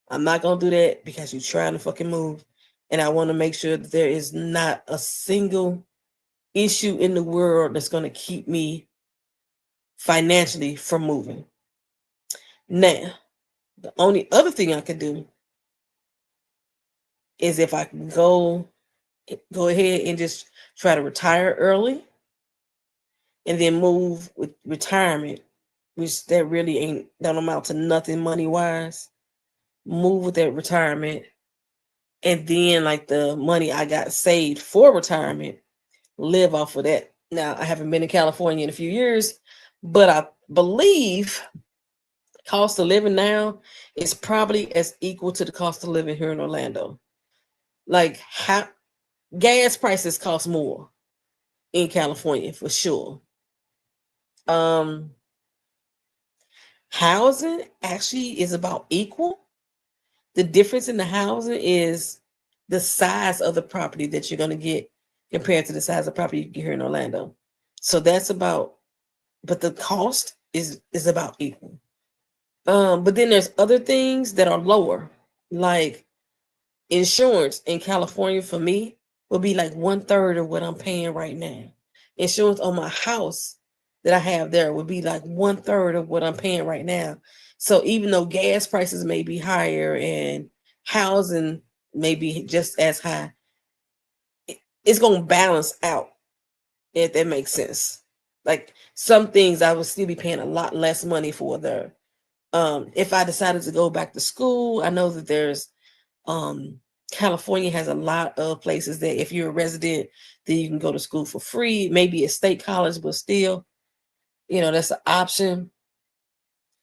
I'm not gonna do that because you're trying to fucking move. And I want to make sure that there is not a single issue in the world that's gonna keep me financially from moving. Now, the only other thing I could do is if I can go ahead and just try to retire early and then move with retirement, which that really ain't don't amount to nothing money wise. Move with that retirement, and then like the money I got saved for retirement, live off of that. Now I haven't been in California in a few years, but I believe cost of living now is probably as equal to the cost of living here in Orlando. Like how gas prices cost more in California for sure. Um Housing actually is about equal. The difference in the housing is the size of the property that you're going to get compared to the size of property you get here in Orlando. So that's about, but the cost is about equal. But then there's other things that are lower, like insurance in California for me will be like 1/3 of what I'm paying right now. Insurance on my house that I have there would be like 1/3 of what I'm paying right now. So even though gas prices may be higher and housing may be just as high, it's gonna balance out, if that makes sense. Like some things I would still be paying a lot less money for there. If I decided to go back to school, I know that there's California has a lot of places that if you're a resident, then you can go to school for free, maybe a state college, but still, that's an option.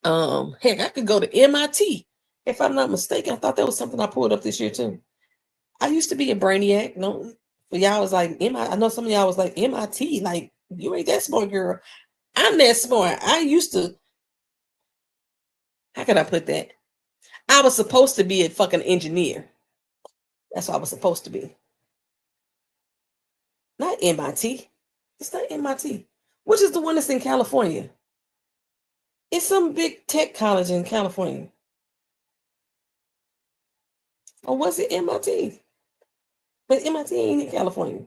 Heck, I could go to MIT if I'm not mistaken. I thought that was something I pulled up this year too. I used to be a brainiac. No, but y'all was like I know some of y'all was like MIT, like you ain't that smart, girl. I'm that smart. I used to. How can I put that? I was supposed to be a fucking engineer. That's what I was supposed to be. Not MIT. It's not MIT. Which is the one that's in California? It's some big tech college in California. Or was it MIT? But MIT ain't in California.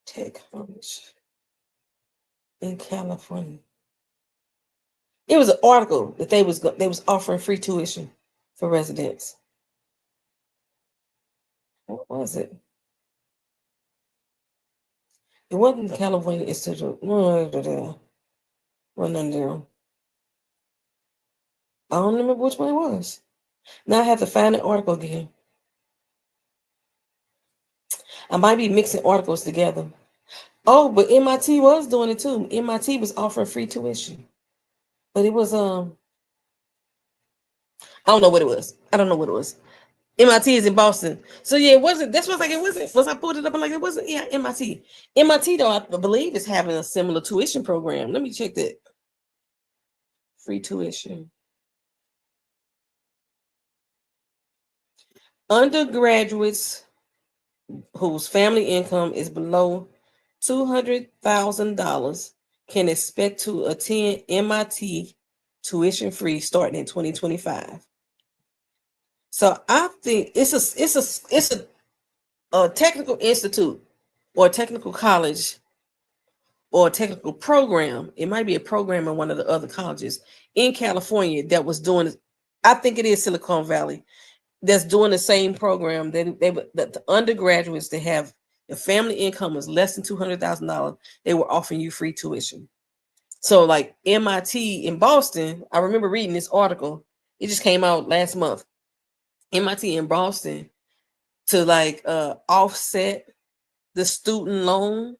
Tech college in California. It was an article that they was offering free tuition for residents. What was it? It wasn't California Institute. One under. I don't remember which one it was. Now I have to find the article again. I might be mixing articles together. Oh, but MIT was doing it too. MIT was offering free tuition. But it was I don't know what it was. I don't know what it was. MIT is in Boston. So yeah, it wasn't. That's what like it wasn't. Once I pulled it up, I'm like, it wasn't. Yeah, MIT. MIT though, I believe is having a similar tuition program. Let me check that. Free tuition. Undergraduates whose family income is below $200,000 can expect to attend MIT tuition free starting in 2025. So I think it's a technical institute or a technical college or a technical program. It might be a program in one of the other colleges in California that was doing. I think it is Silicon Valley that's doing the same program that the undergraduates that have the family income is less than $200,000. They were offering you free tuition. So like MIT in Boston, I remember reading this article. It just came out last month. MIT in Boston to like offset the student loan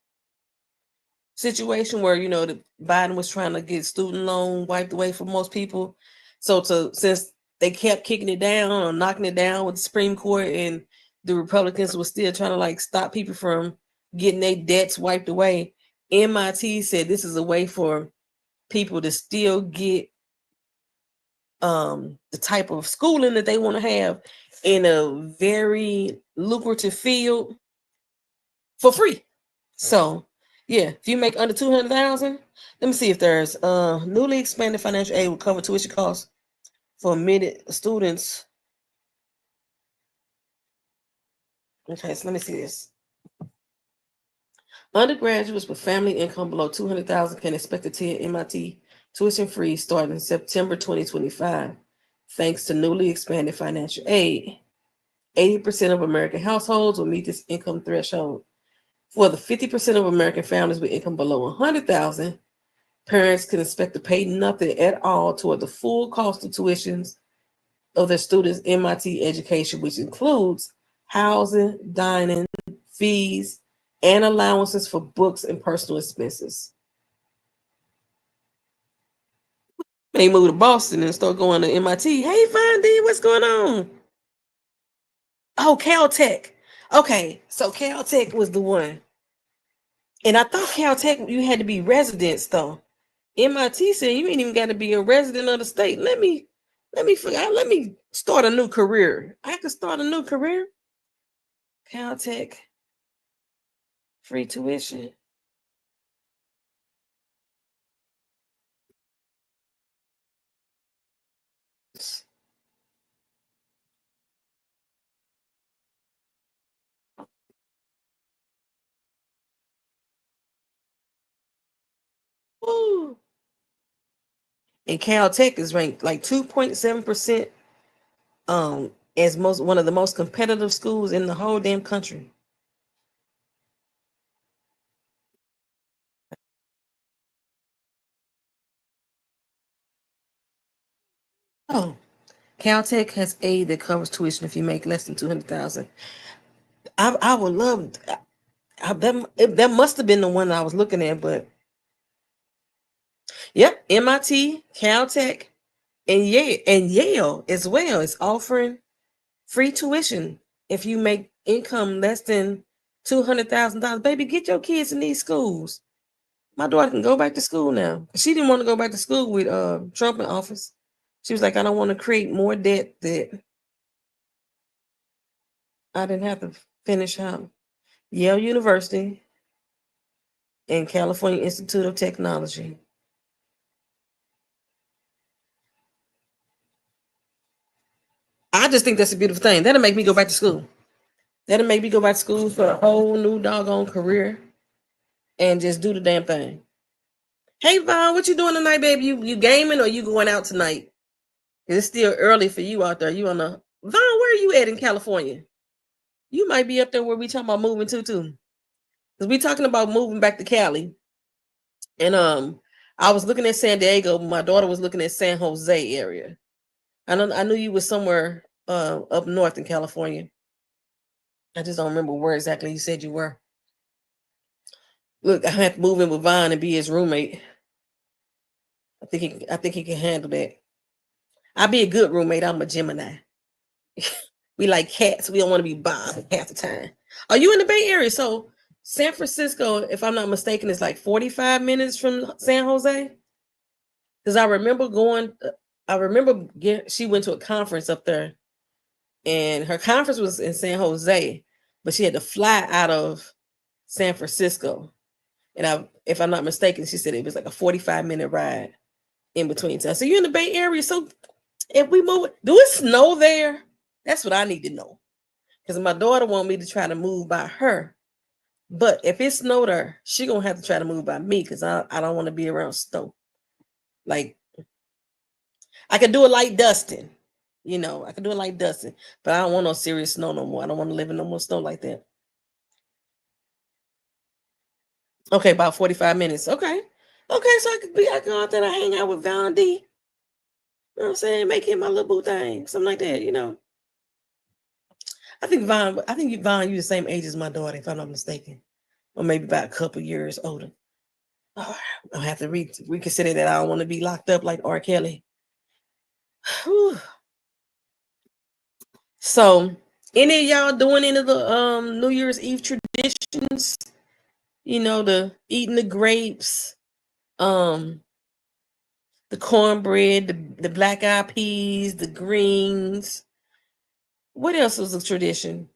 situation where the Biden was trying to get student loan wiped away for most people. So since they kept kicking it down or knocking it down with the Supreme Court, and the Republicans were still trying to like stop people from getting their debts wiped away, MIT said this is a way for people to still get the type of schooling that they want to have in a very lucrative field for free. So yeah, if you make under 200,000, let me see if there's newly expanded financial aid will cover tuition costs for admitted students. Okay, so let me see this. Undergraduates with family income below 200,000 can expect to attend MIT tuition free starting in September 2025, thanks to newly expanded financial aid. 80% of American households will meet this income threshold. For the 50% of American families with income below 100,000, parents can expect to pay nothing at all toward the full cost of tuitions of their students' MIT education, which includes housing, dining, fees, and allowances for books and personal expenses. They move to Boston and start going to MIT. Hey, Fine D, what's going on? Oh, Caltech. Okay, so Caltech was the one. And I thought Caltech, you had to be residents, though. MIT said you ain't even got to be a resident of the state. Let me start a new career. I could start a new career. Caltech, free tuition. Woo. And Caltech is ranked like 2.7% as one of the most competitive schools in the whole damn country. Oh, Caltech has aid that covers tuition if you make less than 200,000. I would love that must have been the one I was looking at, but yep, MIT, Caltech, and Yale as well is offering free tuition if you make income less than $200,000. Baby, get your kids in these schools. My daughter can go back to school now. She didn't want to go back to school with Trump in office. She was like, I don't want to create more debt that I didn't have to finish out. Yale University and California Institute of Technology. I just think that's a beautiful thing. That'll make me go back to school. That'll make me go back to school for a whole new doggone career and just do the damn thing. Hey Vaughn, what you doing tonight, baby? You gaming or you going out tonight? It's still early for you out there. You on the Vaughn, where are you at in California? You might be up there where we talking about moving to too. Because we talking about moving back to Cali. And I was looking at San Diego. My daughter was looking at San Jose area. I knew you was somewhere up north in California. I just don't remember where exactly you said you were. Look, I have to move in with Vaughn and be his roommate. I think he can handle that. I'll be a good roommate. I'm a Gemini. We like cats. We don't want to be bothered half the time. Are you in the Bay Area? So San Francisco, if I'm not mistaken, is like 45 minutes from San Jose. Because I remember she went to a conference up there, and her conference was in San Jose, but she had to fly out of San Francisco. And if I'm not mistaken, she said it was like a 45-minute ride in between times. So you're in the Bay Area. So if we move, do it snow there? That's what I need to know. Because my daughter want me to try to move by her. But if it snowed her, she gonna have to try to move by me because I don't want to be around snow. Like, I can do a light dusting. I can do a light dusting, but I don't want no serious snow no more. I don't want to live in no more snow like that. Okay, about 45 minutes. Okay. Okay, so I can go out there and hang out with Von D. You know what I'm saying? Make him my little boo thing. Something like that. I think Vaughn, you're the same age as my daughter, if I'm not mistaken. Or maybe about a couple years older. Oh, I'll have to reconsider that. I don't want to be locked up like R. Kelly. Whew. So, any of y'all doing any of the New Year's Eve traditions? The eating the grapes, the cornbread, the black eyed peas, the greens. What else was a tradition?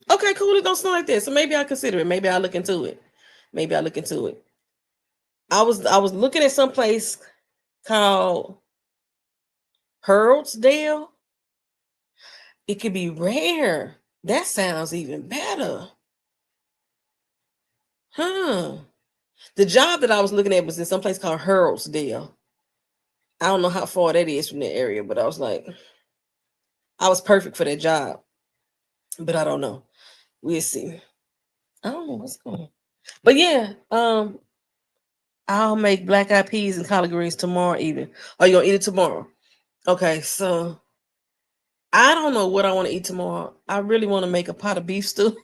Okay, cool. It don't sound like that. So maybe I'll consider it. Maybe I'll look into it. I was looking at some place called Hurlsdale. It could be rare. That sounds even better. Huh. The job that I was looking at was in some place called Hurlsdale. I don't know how far that is from the area, but I was like, I was perfect for that job. But I don't know. We'll see. I don't know what's going on. But yeah, I'll make black eyed peas and collard greens tomorrow evening. Are you gonna eat it tomorrow? Okay, so I don't know what I want to eat tomorrow. I really want to make a pot of beef stew.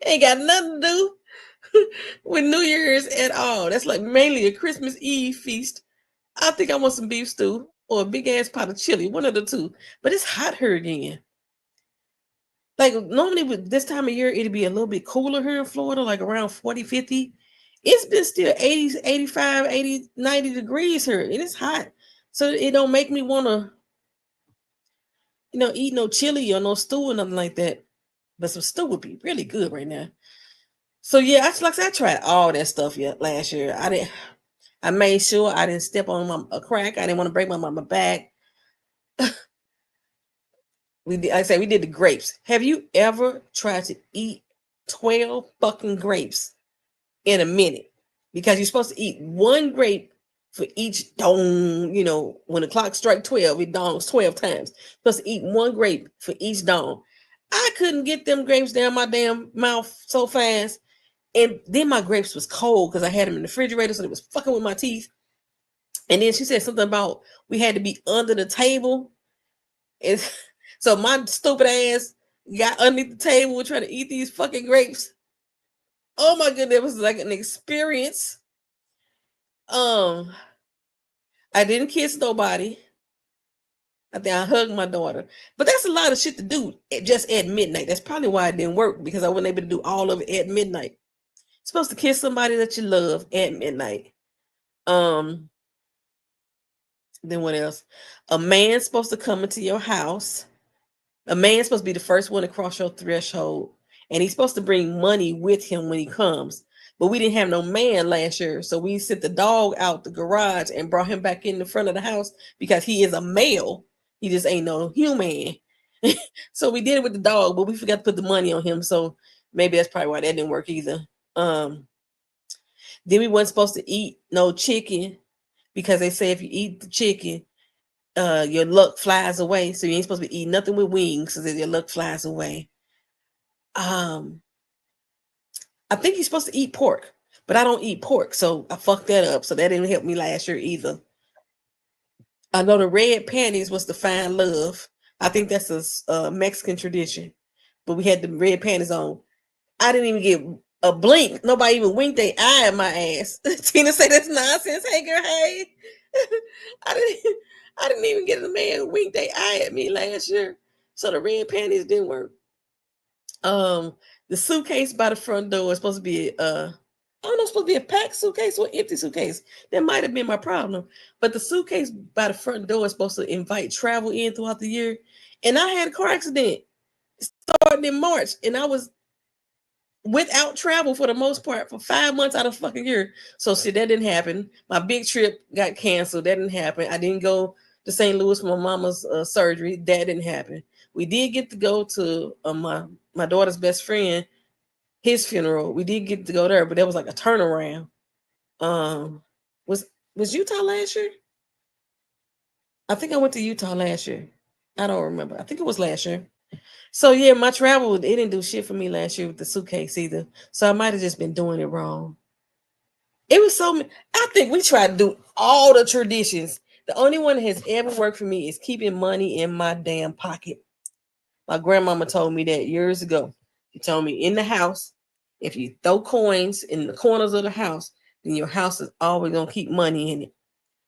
Ain't got nothing to do with New Year's at all. That's like mainly a Christmas Eve feast. I think I want some beef stew or a big ass pot of chili, one of the two. But it's hot here again. Like normally with this time of year, it'd be a little bit cooler here in Florida, like around 40, 50. It's been still 80, 85, 80, 90 degrees here. And it's hot. So it don't make me want to, eat no chili or no stew or nothing like that. But some stew would be really good right now. So yeah, I tried all that stuff last year. I made sure I didn't step on a crack. I didn't want to break my mama back. We did the grapes. Have you ever tried to eat 12 fucking grapes in a minute? Because you're supposed to eat one grape for each dong. When the clock strikes 12, it dongs 12 times. You're supposed to eat one grape for each dong. I couldn't get them grapes down my damn mouth so fast. And then my grapes was cold because I had them in the refrigerator, so it was fucking with my teeth. And then she said something about we had to be under the table. And so my stupid ass got underneath the table trying to eat these fucking grapes. Oh my goodness, it was like an experience. Um, I didn't kiss nobody. I think I hugged my daughter. But that's a lot of shit to do just at midnight. That's probably why it didn't work, because I wasn't able to do all of it at midnight. You're supposed to kiss somebody that you love at midnight. Um, then what else? A man's supposed to come into your house. A man's supposed to be the first one to cross your threshold, and he's supposed to bring money with him when he comes. But we didn't have no man last year, so we sent the dog out the garage and brought him back in the front of the house because he is a male. He just ain't no human. So we did it with the dog, but we forgot to put the money on him. So maybe that's probably why that didn't work either. Then we weren't supposed to eat no chicken because they say if you eat the chicken, your luck flies away. So you ain't supposed to be eating nothing with wings, so that your luck flies away. Um, I think you're supposed to eat pork, but I don't eat pork, so I fucked that up. So that didn't help me last year either. I know the red panties was to find love. I think that's a Mexican tradition, but we had the red panties on. I didn't even get a blink. Nobody even winked their eye at my ass. Tina said that's nonsense. Hey girl, hey. I didn't I didn't even get a man who winked their eye at me last year. So the red panties didn't work. Um, the suitcase by the front door is supposed to be I don't know, supposed to be a packed suitcase or empty suitcase. That might have been my problem. But the suitcase by the front door is supposed to invite travel in throughout the year. And I had a car accident starting in March, and I was without travel for the most part for 5 months out of the fucking year. So see, that didn't happen. My big trip got canceled. That didn't happen. I didn't go to St. Louis for my mama's surgery. That didn't happen. We did get to go to my daughter's best friend, his funeral. We did get to go there, but that was like a turnaround. Um, was was Utah last year? I think I went to Utah last year. I don't remember. I think it was last year. So yeah, my travel, it didn't do shit for me last year with the suitcase either. So I might have just been doing it wrong. It was so. I think we tried to do all the traditions. The only one that has ever worked for me is keeping money in my damn pocket. My grandmama told me that years ago. She told me in the house, if you throw coins in the corners of the house, then your house is always gonna keep money in it.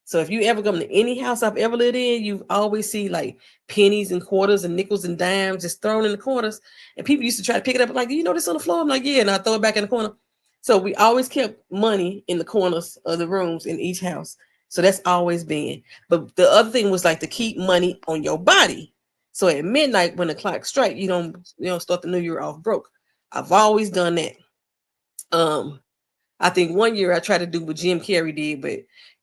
So if you ever come to any house I've ever lived in, you always see like pennies and quarters and nickels and dimes just thrown in the corners. And people used to try to pick it up like, you know this on the floor? I'm like, yeah, and I throw it back in the corner. So we always kept money in the corners of the rooms in each house. So that's always been. But the other thing was like to keep money on your body. So at midnight when the clock strikes, you don't start the new year off broke. I've always done that. I think one year I tried to do what Jim Carrey did, but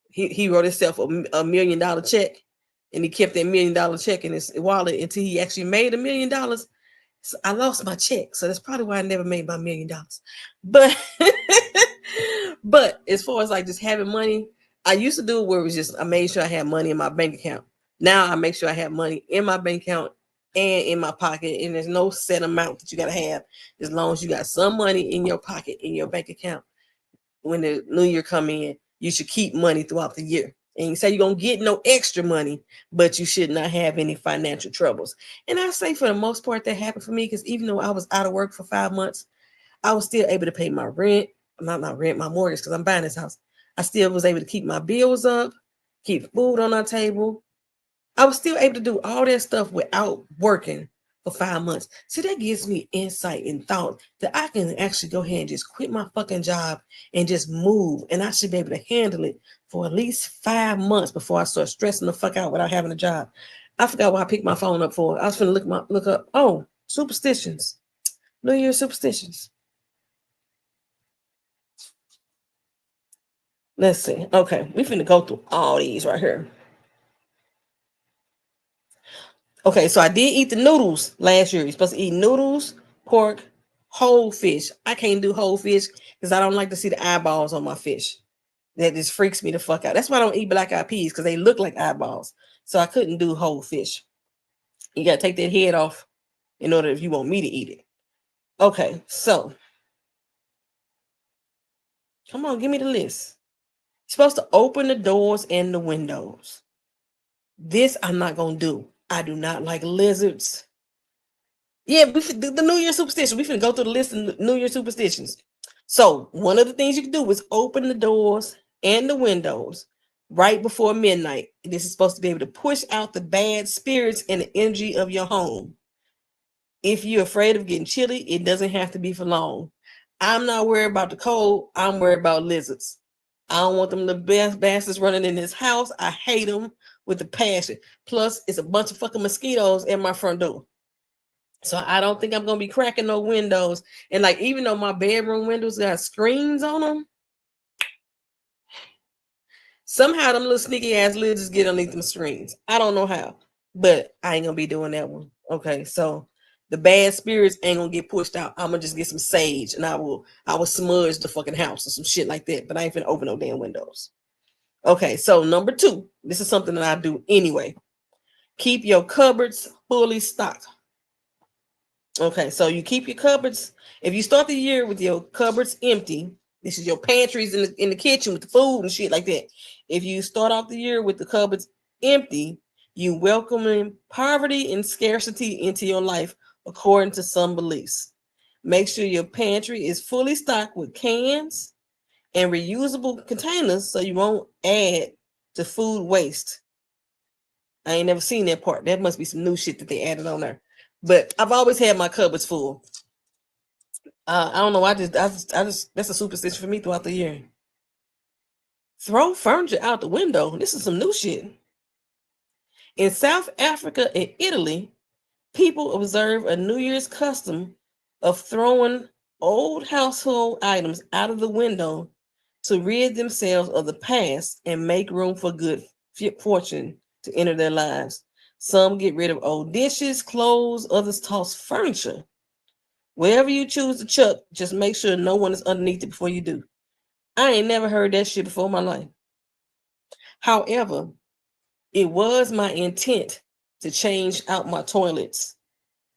he wrote himself $1 million check, and he kept that $1 million check in his wallet until he actually made $1 million. So I lost my check, so that's probably why I never made my $1 million. But but as far as like just having money, I used to do it where it was just I made sure I had money in my bank account. Now I make sure I have money in my bank account and in my pocket, and there's no set amount that you gotta have as long as you got some money in your pocket in your bank account. When the new year come in, you should keep money throughout the year. And you say you're gonna get no extra money, but you should not have any financial troubles. And I say for the most part that happened for me because even though I was out of work for 5 months, I was still able to pay my rent, not my rent, my mortgage, because I'm buying this house. I still was able to keep my bills up, keep food on our table. I was still able to do all that stuff without working for 5 months. See, that gives me insight and thought that I can actually go ahead and just quit my fucking job and just move. And I should be able to handle it for at least 5 months before I start stressing the fuck out without having a job. I forgot what I picked my phone up for. I was going to look up, superstitions. New Year's superstitions. Let's see. Okay, we finna go through all these right here. Okay, so I did eat the noodles last year. You're supposed to eat noodles, pork, whole fish. I can't do whole fish because I don't like to see the eyeballs on my fish. That just freaks me the fuck out. That's why I don't eat black eyed peas because they look like eyeballs. So I couldn't do whole fish. You gotta take that head off in order if you want me to eat it. Okay, so come on, give me the list. supposed to open the doors and the windows. This I'm not gonna do. I do not like lizards. Yeah, the New Year superstition. We finna go through the list of New Year superstitions. So one of the things you can do is open the doors and the windows right before midnight. This is supposed to be able to push out the bad spirits and the energy of your home. If you're afraid of getting chilly, it doesn't have to be for long. I'm not worried about the cold. I'm worried about lizards. I don't want them little bastards running in this house. I hate them with a passion. Plus, it's a bunch of fucking mosquitoes at my front door. So I don't think I'm gonna be cracking no windows. And like, even though my bedroom windows got screens on them, somehow them little sneaky ass lizards get underneath them screens. I don't know how, but I ain't gonna be doing that one. Okay, so the bad spirits ain't gonna get pushed out. I'm gonna just get some sage and I will smudge the fucking house or some shit like that. But I ain't finna open no damn windows. Okay, so number 2, this is something that I do anyway. Keep your cupboards fully stocked. Okay, so you keep your cupboards. If you start the year with your cupboards empty, this is your pantries in the kitchen with the food and shit like that. If you start off the year with the cupboards empty, you welcoming poverty and scarcity into your life, according to some beliefs. Make sure your pantry is fully stocked with cans and reusable containers so you won't add to food waste. I ain't never seen that part. That must be some new shit that they added on there. But I've always had my cupboards full. I don't know. I just that's a superstition for me throughout the year. Throw furniture out the window. This is some new shit. In South Africa and Italy, people observe a New Year's custom of throwing old household items out of the window to rid themselves of the past and make room for good fortune to enter their lives. Some get rid of old dishes, clothes, others toss furniture. Wherever you choose to chuck, just make sure no one is underneath it before you do. I ain't never heard that shit before in my life. However, it was my intent to change out my toilets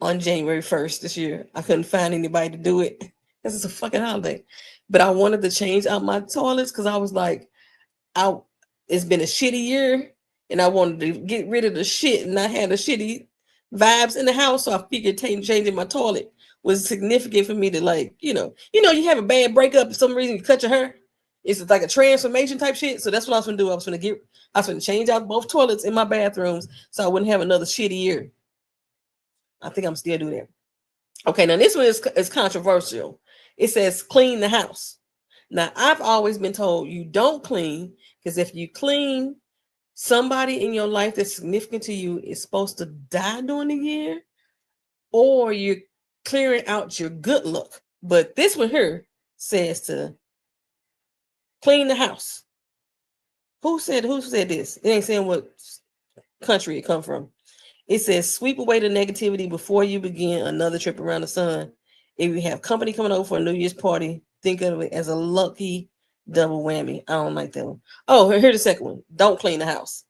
on January 1st this year. I couldn't find anybody to do it. This is a fucking holiday. But I wanted to change out my toilets because I was like, it's been a shitty year and I wanted to get rid of the shit and I had the shitty vibes in the house. So I figured changing my toilet was significant for me to, like, you have a bad breakup for some reason, you cut your hair. It's like a transformation type shit. So that's what I was gonna do. I was gonna change out both toilets in my bathrooms so I wouldn't have another shitty year. I think I'm still doing that. Okay, now this one is controversial. It says clean the house. Now, I've always been told you don't clean because if you clean, somebody in your life that's significant to you is supposed to die during the year, or you're clearing out your good luck. But this one here says to clean the house. Who said this? It ain't saying what country it come from. It says sweep away the negativity before you begin another trip around the sun. If you have company coming over for a New Year's party, think of it as a lucky double whammy. I don't like that one. Oh, here's the second one. Don't clean the house.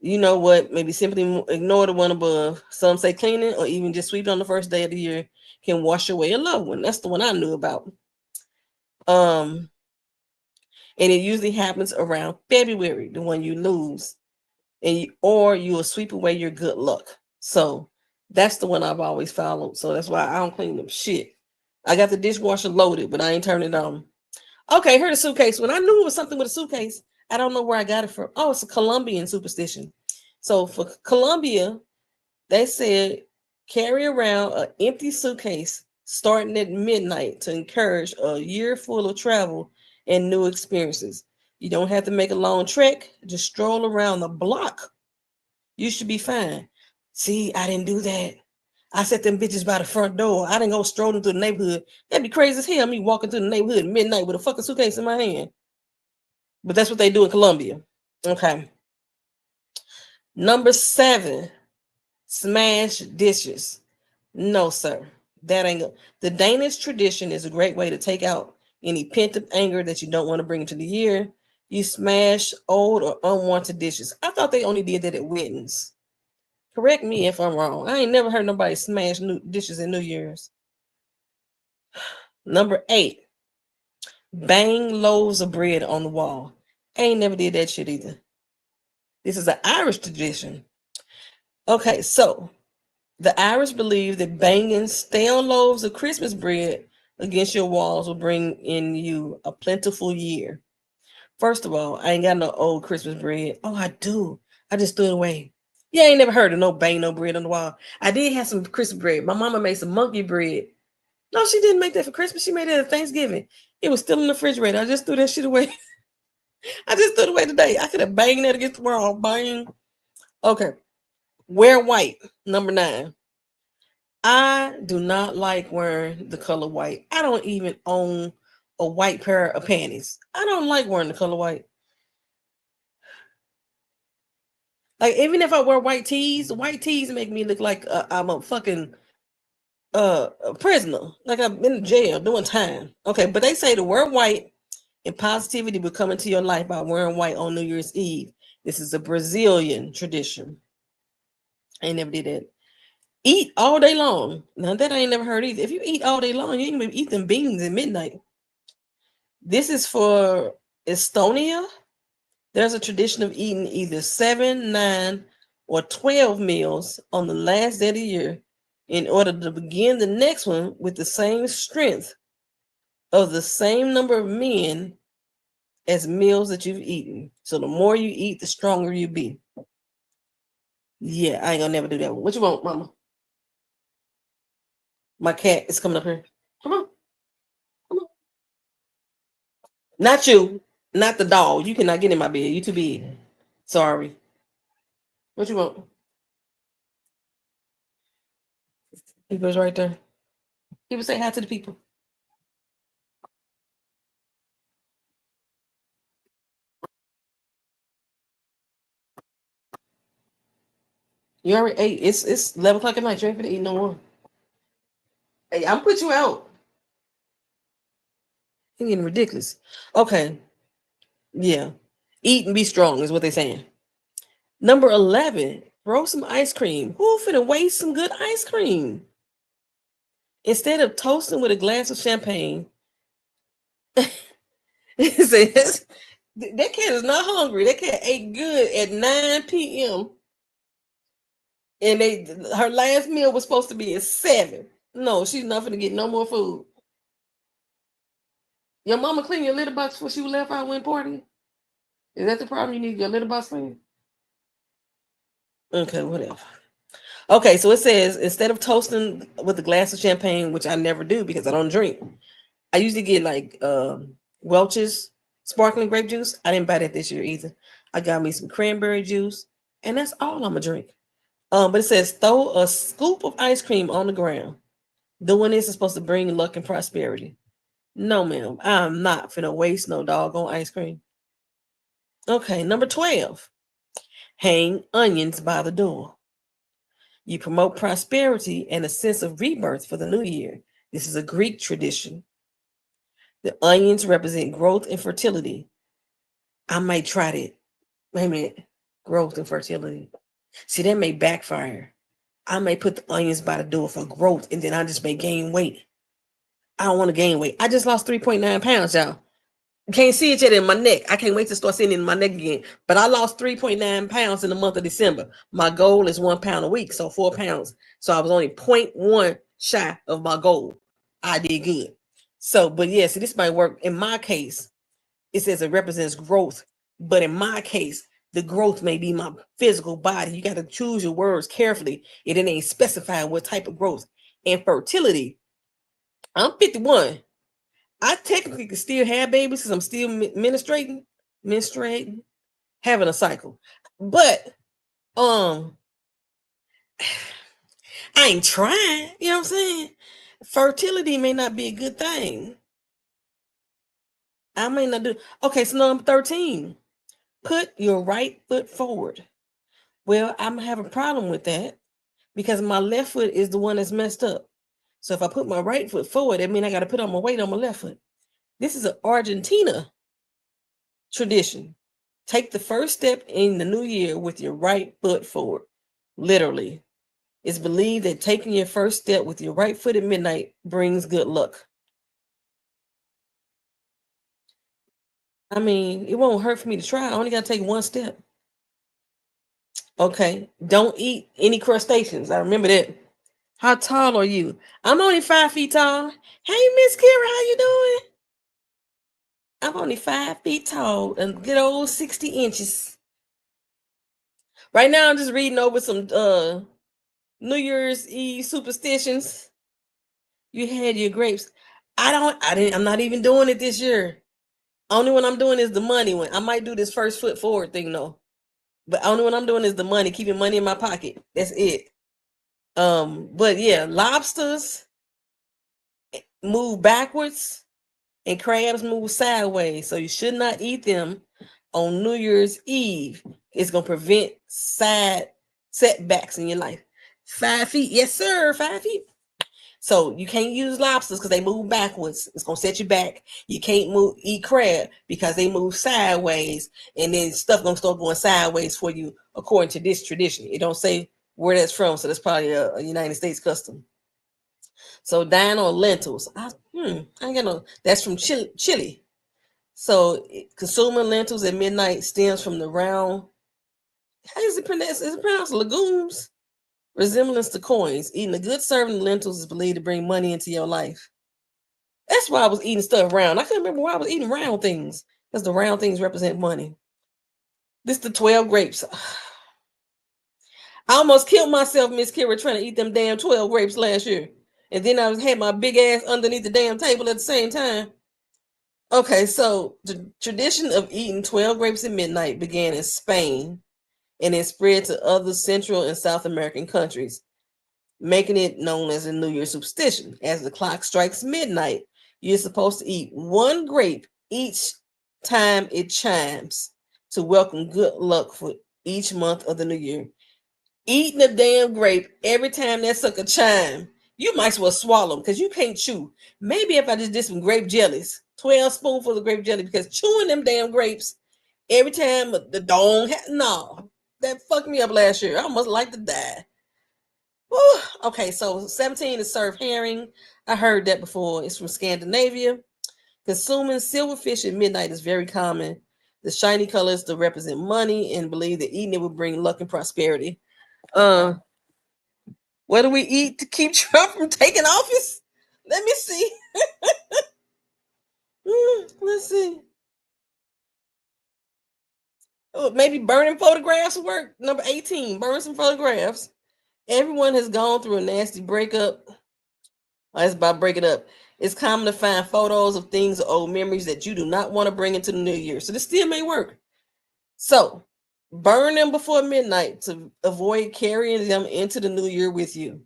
You know what? Maybe simply ignore the one above. Some say cleaning or even just sweeping on the first day of the year can wash away a loved one. That's the one I knew about. And it usually happens around February, the one you lose. Or you will sweep away your good luck. So that's the one I've always followed. So that's why I don't clean them shit. I got the dishwasher loaded, but I ain't turning it on. Okay, here's a suitcase. When I knew it was something with a suitcase, I don't know where I got it from. Oh, it's a Colombian superstition. So for Colombia, they said carry around an empty suitcase starting at midnight to encourage a year full of travel and new experiences. You don't have to make a long trek, just stroll around the block. You should be fine. See, I didn't do that. I set them bitches by the front door. I didn't go strolling through the neighborhood. That'd be crazy as hell, me walking through the neighborhood at midnight with a fucking suitcase in my hand. But that's what they do in Colombia. Okay. Number 7, smash dishes. No, sir. That ain't good. The Danish tradition is a great way to take out any pent-up anger that you don't want to bring into the year. You smash old or unwanted dishes. I thought they only did that at weddings. Correct me if I'm wrong. I ain't never heard nobody smash new dishes in New Year's. Number 8, bang loaves of bread on the wall. I ain't never did that shit either. This is an Irish tradition. Okay, so the Irish believe that banging stale loaves of Christmas bread against your walls will bring in you a plentiful year. First of all, I ain't got no old Christmas bread. Oh, I do. I just threw it away. Yeah, I ain't never heard of no bang no bread on the wall. I did have some Christmas bread. My mama made some monkey bread. No, she didn't make that for Christmas. She made it at Thanksgiving. It was still in the refrigerator. I just threw that shit away. I just threw it away today. I could have banged that against the wall. Bang. Okay. Wear white. Number 9. I do not like wearing the color white. I don't even own a white pair of panties. I don't like wearing the color white. Like, even if I wear white tees make me look like I'm a fucking a prisoner. Like I'm in jail doing time. Okay, but they say to wear white and positivity will come into your life by wearing white on New Year's Eve. This is a Brazilian tradition. I ain't never did that. Eat all day long. Now that I ain't never heard either. If you eat all day long, you ain't gonna eat them beans at midnight. This is for Estonia. There's a tradition of eating either 7, 9, or 12 meals on the last day of the year in order to begin the next one with the same strength of the same number of men as meals that you've eaten. So the more you eat, the stronger you be. Yeah, I ain't gonna never do that one. What you want, mama? My cat is coming up here. Come on. Come on. Not you. Not the dog. You cannot get in my bed. You too big. Sorry. What you want? He goes right there. He would say hi to the people. You already ate. It's 11 o'clock at night. You ain't gonna eat no more. Hey, I'm put you out. You're getting ridiculous. Okay. Yeah. Eat and be strong is what they're saying. Number 11, throw some ice cream. Who finna waste some good ice cream? Instead of toasting with a glass of champagne, it says that cat is not hungry. That cat ate good at 9 p.m. And her last meal was supposed to be at 7. No, she's not gonna get no more food. Your mama clean your litter box before she left out when partying? Is that the problem? You need your litter box clean? Okay, whatever. Okay, so it says instead of toasting with a glass of champagne, which I never do because I don't drink, I usually get like Welch's sparkling grape juice. I didn't buy that this year either. I got me some cranberry juice, and that's all I'm gonna drink. But it says throw a scoop of ice cream on the ground. Doing this is supposed to bring luck and prosperity. No, ma'am, I'm not finna waste no doggone ice cream. Okay, number 12. Hang onions by the door. You promote prosperity and a sense of rebirth for the new year. This is a Greek tradition. The onions represent growth and fertility. I might try that. Wait a minute. Growth and fertility. See, that may backfire. I may put the onions by the door for growth and then I just may gain weight. I don't want to gain weight. I just lost 3.9 pounds, y'all. You can't see it yet in my neck. I can't wait to start seeing it in my neck again. But I lost 3.9 pounds in the month of December. My goal is 1 pound a week, so 4 pounds. So I was only 0.1 shy of my goal. I did good. So, but yeah, see, this might work. In my case, it says it represents growth. But in my case, the growth may be my physical body. You got to choose your words carefully. It ain't specifying what type of growth. And fertility, I'm 51. I technically can still have babies because I'm still menstruating, having a cycle. But I ain't trying. You know what I'm saying? Fertility may not be a good thing. I may not do. Okay, so number 13. Put your right foot forward. Well, I'm gonna have a problem with that because my left foot is the one that's messed up. So if I put my right foot forward, that means I got to put on my weight on my left foot. This is an Argentina tradition. Take the first step in the new year with your right foot forward. Literally. It's believed that taking your first step with your right foot at midnight brings good luck. I mean, it won't hurt for me to try. I only got to take one step. Okay. Don't eat any crustaceans. I remember that. How tall are you? I'm only 5 feet tall. Hey, Miss Kira, how you doing? I'm only 5 feet tall and good old 60 inches. Right now, I'm just reading over some New Year's Eve superstitions. You had your grapes. I'm not even doing it this year. Only one I'm doing is the money one. I might do this first foot forward thing though. But only one I'm doing is the money, keeping money in my pocket. That's it. But yeah, lobsters move backwards and crabs move sideways. So you should not eat them on New Year's Eve. It's gonna prevent side setbacks in your life. 5 feet, yes, sir, 5 feet. So you can't use lobsters because they move backwards. It's gonna set you back. You can't eat crab because they move sideways, and then stuff gonna start going sideways for you according to this tradition. It don't say where that's from, so that's probably a United States custom. So dine on lentils. I ain't got no. That's from Chile. So consuming lentils at midnight stems from the round. How is it pronounced? Is it pronounced legumes? Resemblance to coins. Eating a good serving of lentils is believed to bring money into your life. That's why I was eating stuff round. I couldn't remember why I was eating round things. Because the round things represent money. This the 12 grapes. I almost killed myself, Miss Kira, trying to eat them damn 12 grapes last year. And then I had my big ass underneath the damn table at the same time. Okay, so the tradition of eating 12 grapes at midnight began in Spain and it spread to other Central and South American countries, making it known as a New Year's superstition. As the clock strikes midnight, you're supposed to eat one grape each time it chimes to welcome good luck for each month of the new year. Eating a damn grape every time that sucker chime, you might as well swallow them because you can't chew. Maybe if I just did some grape jellies, 12 spoonfuls of grape jelly, because chewing them damn grapes every time the dong, no, that fucked me up last year. I almost like to die. Whew. Okay, so 17 is served herring. I heard that before. It's from Scandinavia. Consuming silverfish at midnight is very common. The shiny colors to represent money and believe that eating it will bring luck and prosperity. Uh, what do we eat to keep Trump from taking office? Let me see. Let's see. Oh, maybe burning photographs work. Number 18, burn some photographs. Everyone has gone through a nasty breakup. It's about breaking up. It's common to find photos of things or old memories that you do not want to bring into the new year. So this still may work. So burn them before midnight to avoid carrying them into the new year with you.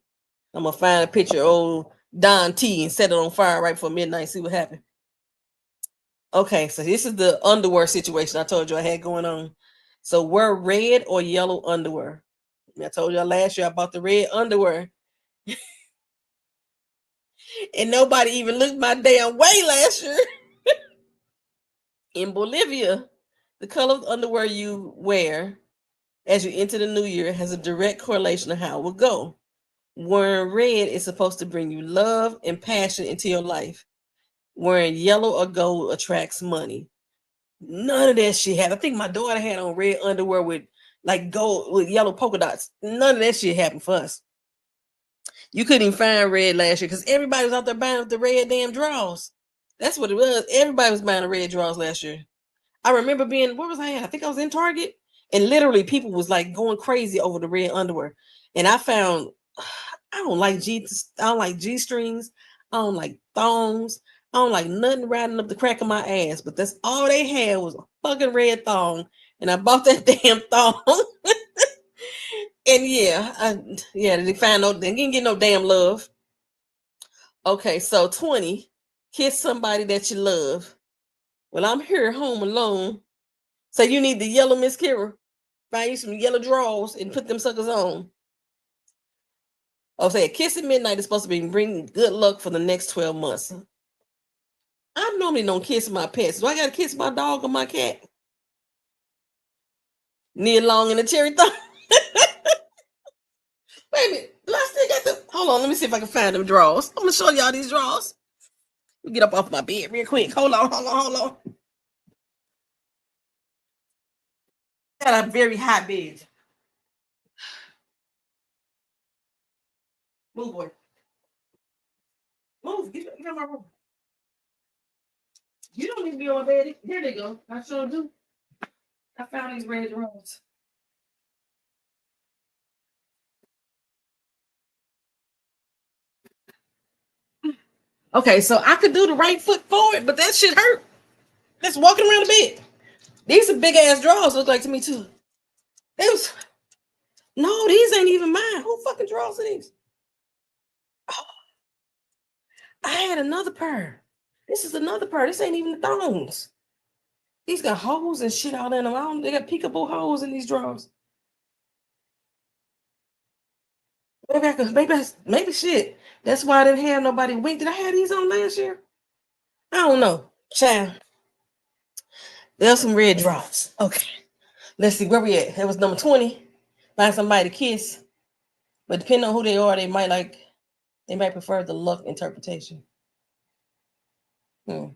I'm gonna find a picture of old Don T and set it on fire right before midnight. See what happens. Okay, so this is the underwear situation I told you I had going on. So wear red or yellow underwear. I told you last year I bought the red underwear. And nobody even looked my damn way last year. In Bolivia, the color of underwear you wear as you enter the new year has a direct correlation to how it will go. Wearing red is supposed to bring you love and passion into your life. Wearing yellow or gold attracts money. None of that shit happened. I think my daughter had on red underwear with like gold with yellow polka dots. None of that shit happened for us. You couldn't even find red last year because everybody was out there buying the red damn drawers. That's what it was. Everybody was buying the red drawers last year. I remember being, where was I at? I think I was in Target. And literally people was like going crazy over the red underwear. And I found I don't like G strings. I don't like thongs. I don't like nothing riding up the crack of my ass. But that's all they had was a fucking red thong. And I bought that damn thong. And they find they didn't get no damn love. Okay, so 20, kiss somebody that you love. Well, I'm here home alone. So you need the yellow Miss Kira. Find you some yellow drawers and put them suckers on. Oh, say a kiss at midnight is supposed to be bring good luck for the next 12 months. I normally don't kiss my pets. Do I gotta kiss my dog or my cat? Near long and the cherry thumb. Wait a minute. Do I still got the hold on? Let me see if I can find them drawers. I'm gonna show y'all these drawers. Let me get up off my bed real quick. Hold on. Got a very high bed. Move, boy. Move. Get out of my room. You don't need to be on my bed. Here they go. I sure do. I found these red roses. Okay, so I could do the right foot forward, but that shit hurt. Just walking around the bed. These are big ass drawers, look like to me too. They was no, these ain't even mine. Who fucking drawers are these? Oh, I had another pair. This is another pair. This ain't even the thongs. These got holes and shit all in them. They got peekaboo holes in these drawers. Maybe shit. That's why I didn't have nobody wink. Did I have these on last year? I don't know. Child. There's some red drawers. Okay. Let's see where we at. That was number 20. Find somebody to kiss. But depending on who they are, they might prefer the luck interpretation. All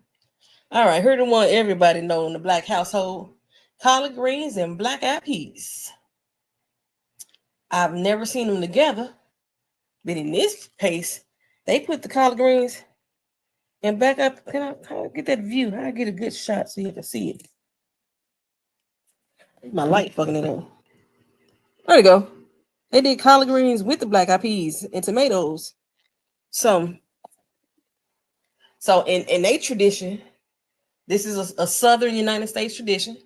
right, here the one everybody know in the black household. Collard greens and black-eyed peas. I've never seen them together, but in this case, they put the collard greens and back up. Can I get that view? How I get a good shot so you can see it? My light fucking it up. There you go. They did collard greens with the black-eyed peas and tomatoes. So in their tradition, this is a southern United States tradition.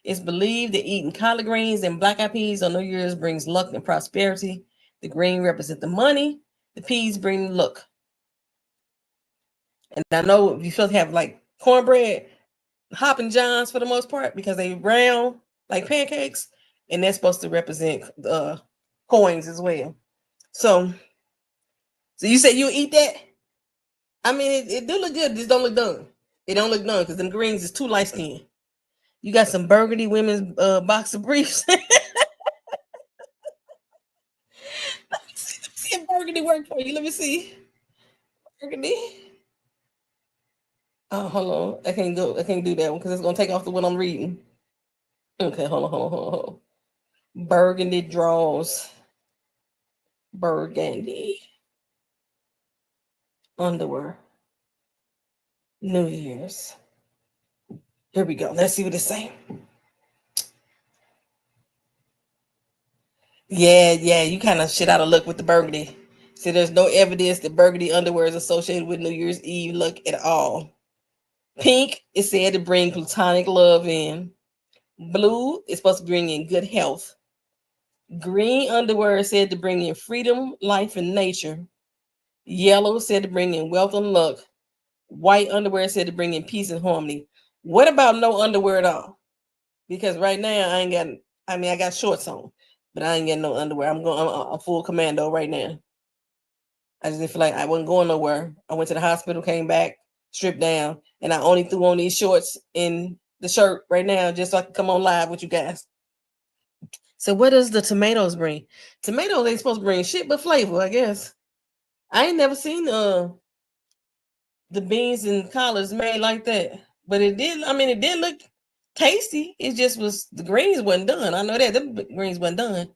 It's believed that eating collard greens and black-eyed peas on New Year's brings luck and prosperity. The green represent the money. The peas bring luck. And I know if you supposed to have like cornbread, Hoppin' Johns for the most part because they round like pancakes, and that's supposed to represent coins as well. So you said you eat that? I mean, it do look good. Just don't look done. It don't look done because them greens is too light skinned. You got some burgundy women's boxer briefs. See if burgundy work for you. Let me see. Burgundy. Oh, hold on. I can't go. I can't do that one because it's gonna take off the one I'm reading. Okay, hold on. Burgundy draws. Burgundy underwear. New Year's. Here we go. Let's see what it's saying. Yeah. You kind of shit out of luck with the burgundy. See, there's no evidence that burgundy underwear is associated with New Year's Eve luck at all. Pink is said to bring platonic love in. Blue is supposed to bring in good health. Green underwear is said to bring in freedom, life, and nature. Yellow is said to bring in wealth and luck. White underwear is said to bring in peace and harmony. What about no underwear at all? Because right now I got shorts on, but I ain't getting no underwear. I'm a full commando right now. I just didn't feel like I wasn't going nowhere. I went to the hospital, came back, stripped down, and I only threw on these shorts and the shirt right now just so I can come on live with you guys. So what does the tomatoes bring? Tomatoes ain't supposed to bring shit but flavor, I guess. I ain't never seen the beans and collards made like that. But it did look tasty. It just was the greens wasn't done. I know that the greens wasn't done.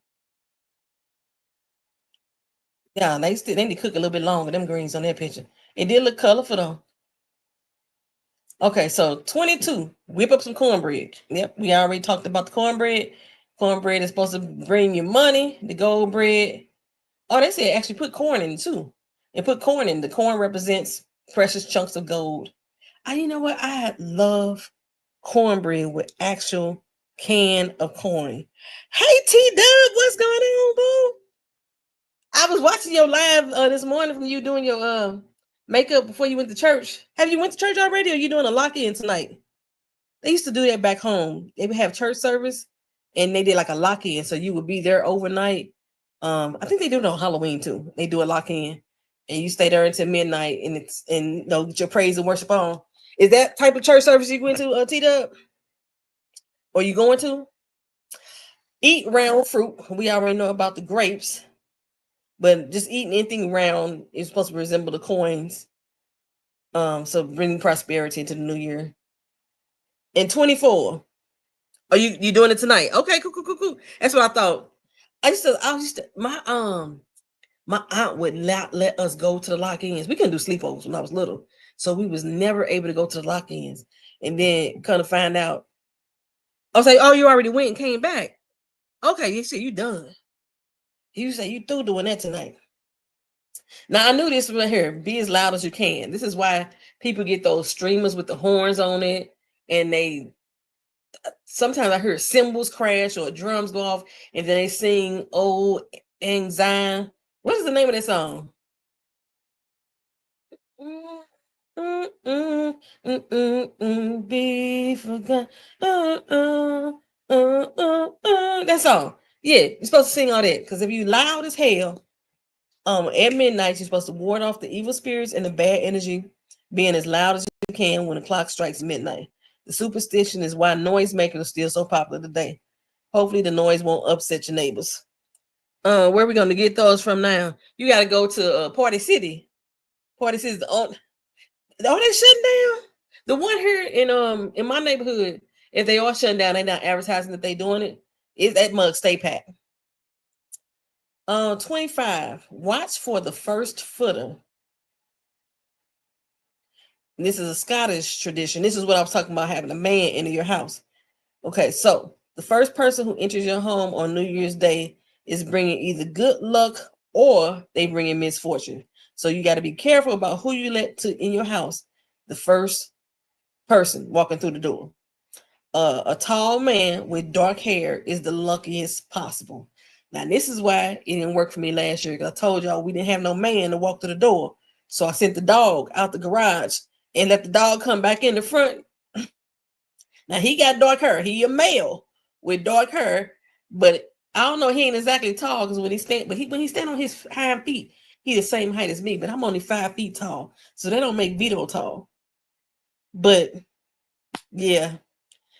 Yeah, they need to cook a little bit longer. Them greens on that picture. It did look colorful though. Okay, so 22. Whip up some cornbread. Yep, we already talked about the cornbread. Cornbread is supposed to bring you money. The gold bread. Oh, they said actually put corn in it too. And put corn in. The corn represents precious chunks of gold. You know what? I love cornbread with actual can of corn. Hey T Dub, what's going on, boo? I was watching your live this morning from you doing your makeup before you went to church. Have you went to church already, or are you doing a lock-in tonight? They used to do that back home. They would have church service, and they did like a lock-in, so you would be there overnight. I think they do it on Halloween too. They do a lock-in, and you stay there until midnight, and get your praise and worship on. Is that type of church service you went to, T Dub? Or you going to? Eat round fruit. We already know about the grapes, but just eating anything round is supposed to resemble the coins. So bring prosperity into the new year. And 24. Oh, you doing it tonight? Okay, cool, cool, cool, cool. That's what I thought. I used to my aunt would not let us go to the lock-ins. We couldn't do sleepovers when I was little, so we was never able to go to the lock-ins. And then kind of find out, I was like, "Oh, you already went and came back." Okay, you said you done. You say you through doing that tonight. Now I knew this right here. Be as loud as you can. This is why people get those streamers with the horns on it, and they sometimes I hear cymbals crash or drums go off, and then they sing "Old Anxiety." What is the name of that song? Be forgot. That's all. Yeah, you're supposed to sing all that because if you loud as hell, at midnight you're supposed to ward off the evil spirits and the bad energy, being as loud as you can when the clock strikes midnight. The superstition is why noisemakers are still so popular today. Hopefully, the noise won't upset your neighbors. Where are we going to get those from now? You got to go to Party City. Party City is the only. Oh, they shutting down. The one here in my neighborhood, if they are shutting down, they not advertising that they doing it. Is that mug stay packed? 25. Watch for the first footer. This is a Scottish tradition. This is what I was talking about, having a man into your house. Okay, so the first person who enters your home on New Year's Day is bringing either good luck or they bring in misfortune. So you got to be careful about who you let to in your house. The first person walking through the door. A tall man with dark hair is the luckiest possible. Now, this is why it didn't work for me last year, because I told y'all we didn't have no man to walk through the door. So I sent the dog out the garage and let the dog come back in the front. Now, he got dark hair. He a male with dark hair, but I don't know. He ain't exactly tall because when he stand on his hind feet, he the same height as me, but I'm only 5 feet tall. So they don't make Vito tall. But yeah.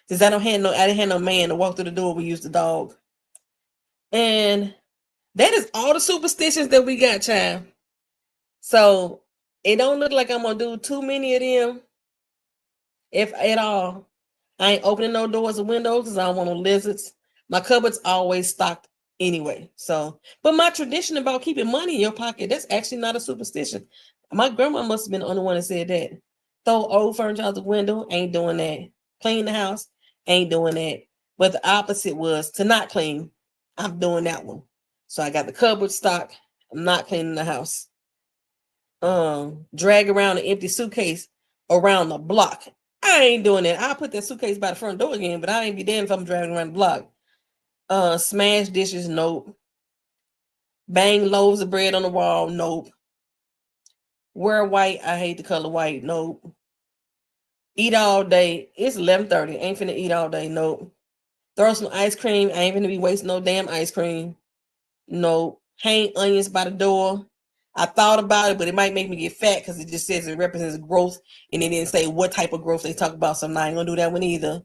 Since I didn't have no man to walk through the door, we used the dog. And that is all the superstitions that we got, child. So it don't look like I'm gonna do too many of them, if at all. I ain't opening no doors or windows because I don't want no lizards. My cupboard's always stocked anyway. So, but my tradition about keeping money in your pocket, that's actually not a superstition. My grandma must have been the only one that said that. Throw old furniture out the window, ain't doing that. Clean the house, ain't doing that. But the opposite was to not clean. I'm doing that one. So I got the cupboard stocked. I'm not cleaning the house. Drag around an empty suitcase around the block. I ain't doing that. I'll put that suitcase by the front door again, but I ain't be damned if I'm driving around the block. Smash dishes, nope. Bang loaves of bread on the wall, nope. Wear white, I hate the color white, nope. Eat all day. It's 11:30. Ain't finna eat all day, nope. Throw some ice cream. I ain't finna be wasting no damn ice cream. Nope. Hang onions by the door. I thought about it, but it might make me get fat because it just says it represents growth, and it didn't say what type of growth they talk about. So I'm not gonna do that one either.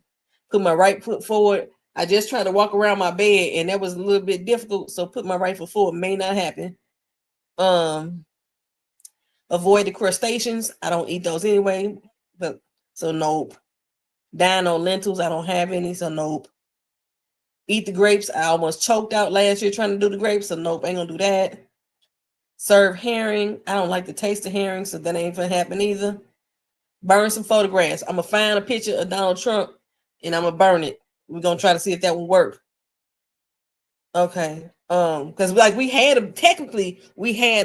Put my right foot forward. I just tried to walk around my bed, and that was a little bit difficult. So put my right foot forward may not happen. Avoid the crustaceans. I don't eat those anyway. But so nope. Dine on lentils. I don't have any, so nope. Eat the grapes. I almost choked out last year trying to do the grapes, so nope, ain't gonna do that. Serve herring. I don't like the taste of herring, so that ain't gonna happen either. Burn some photographs. I'm gonna find a picture of Donald Trump and I'm gonna burn it. We're gonna try to see if that will work. Okay. Because like we had a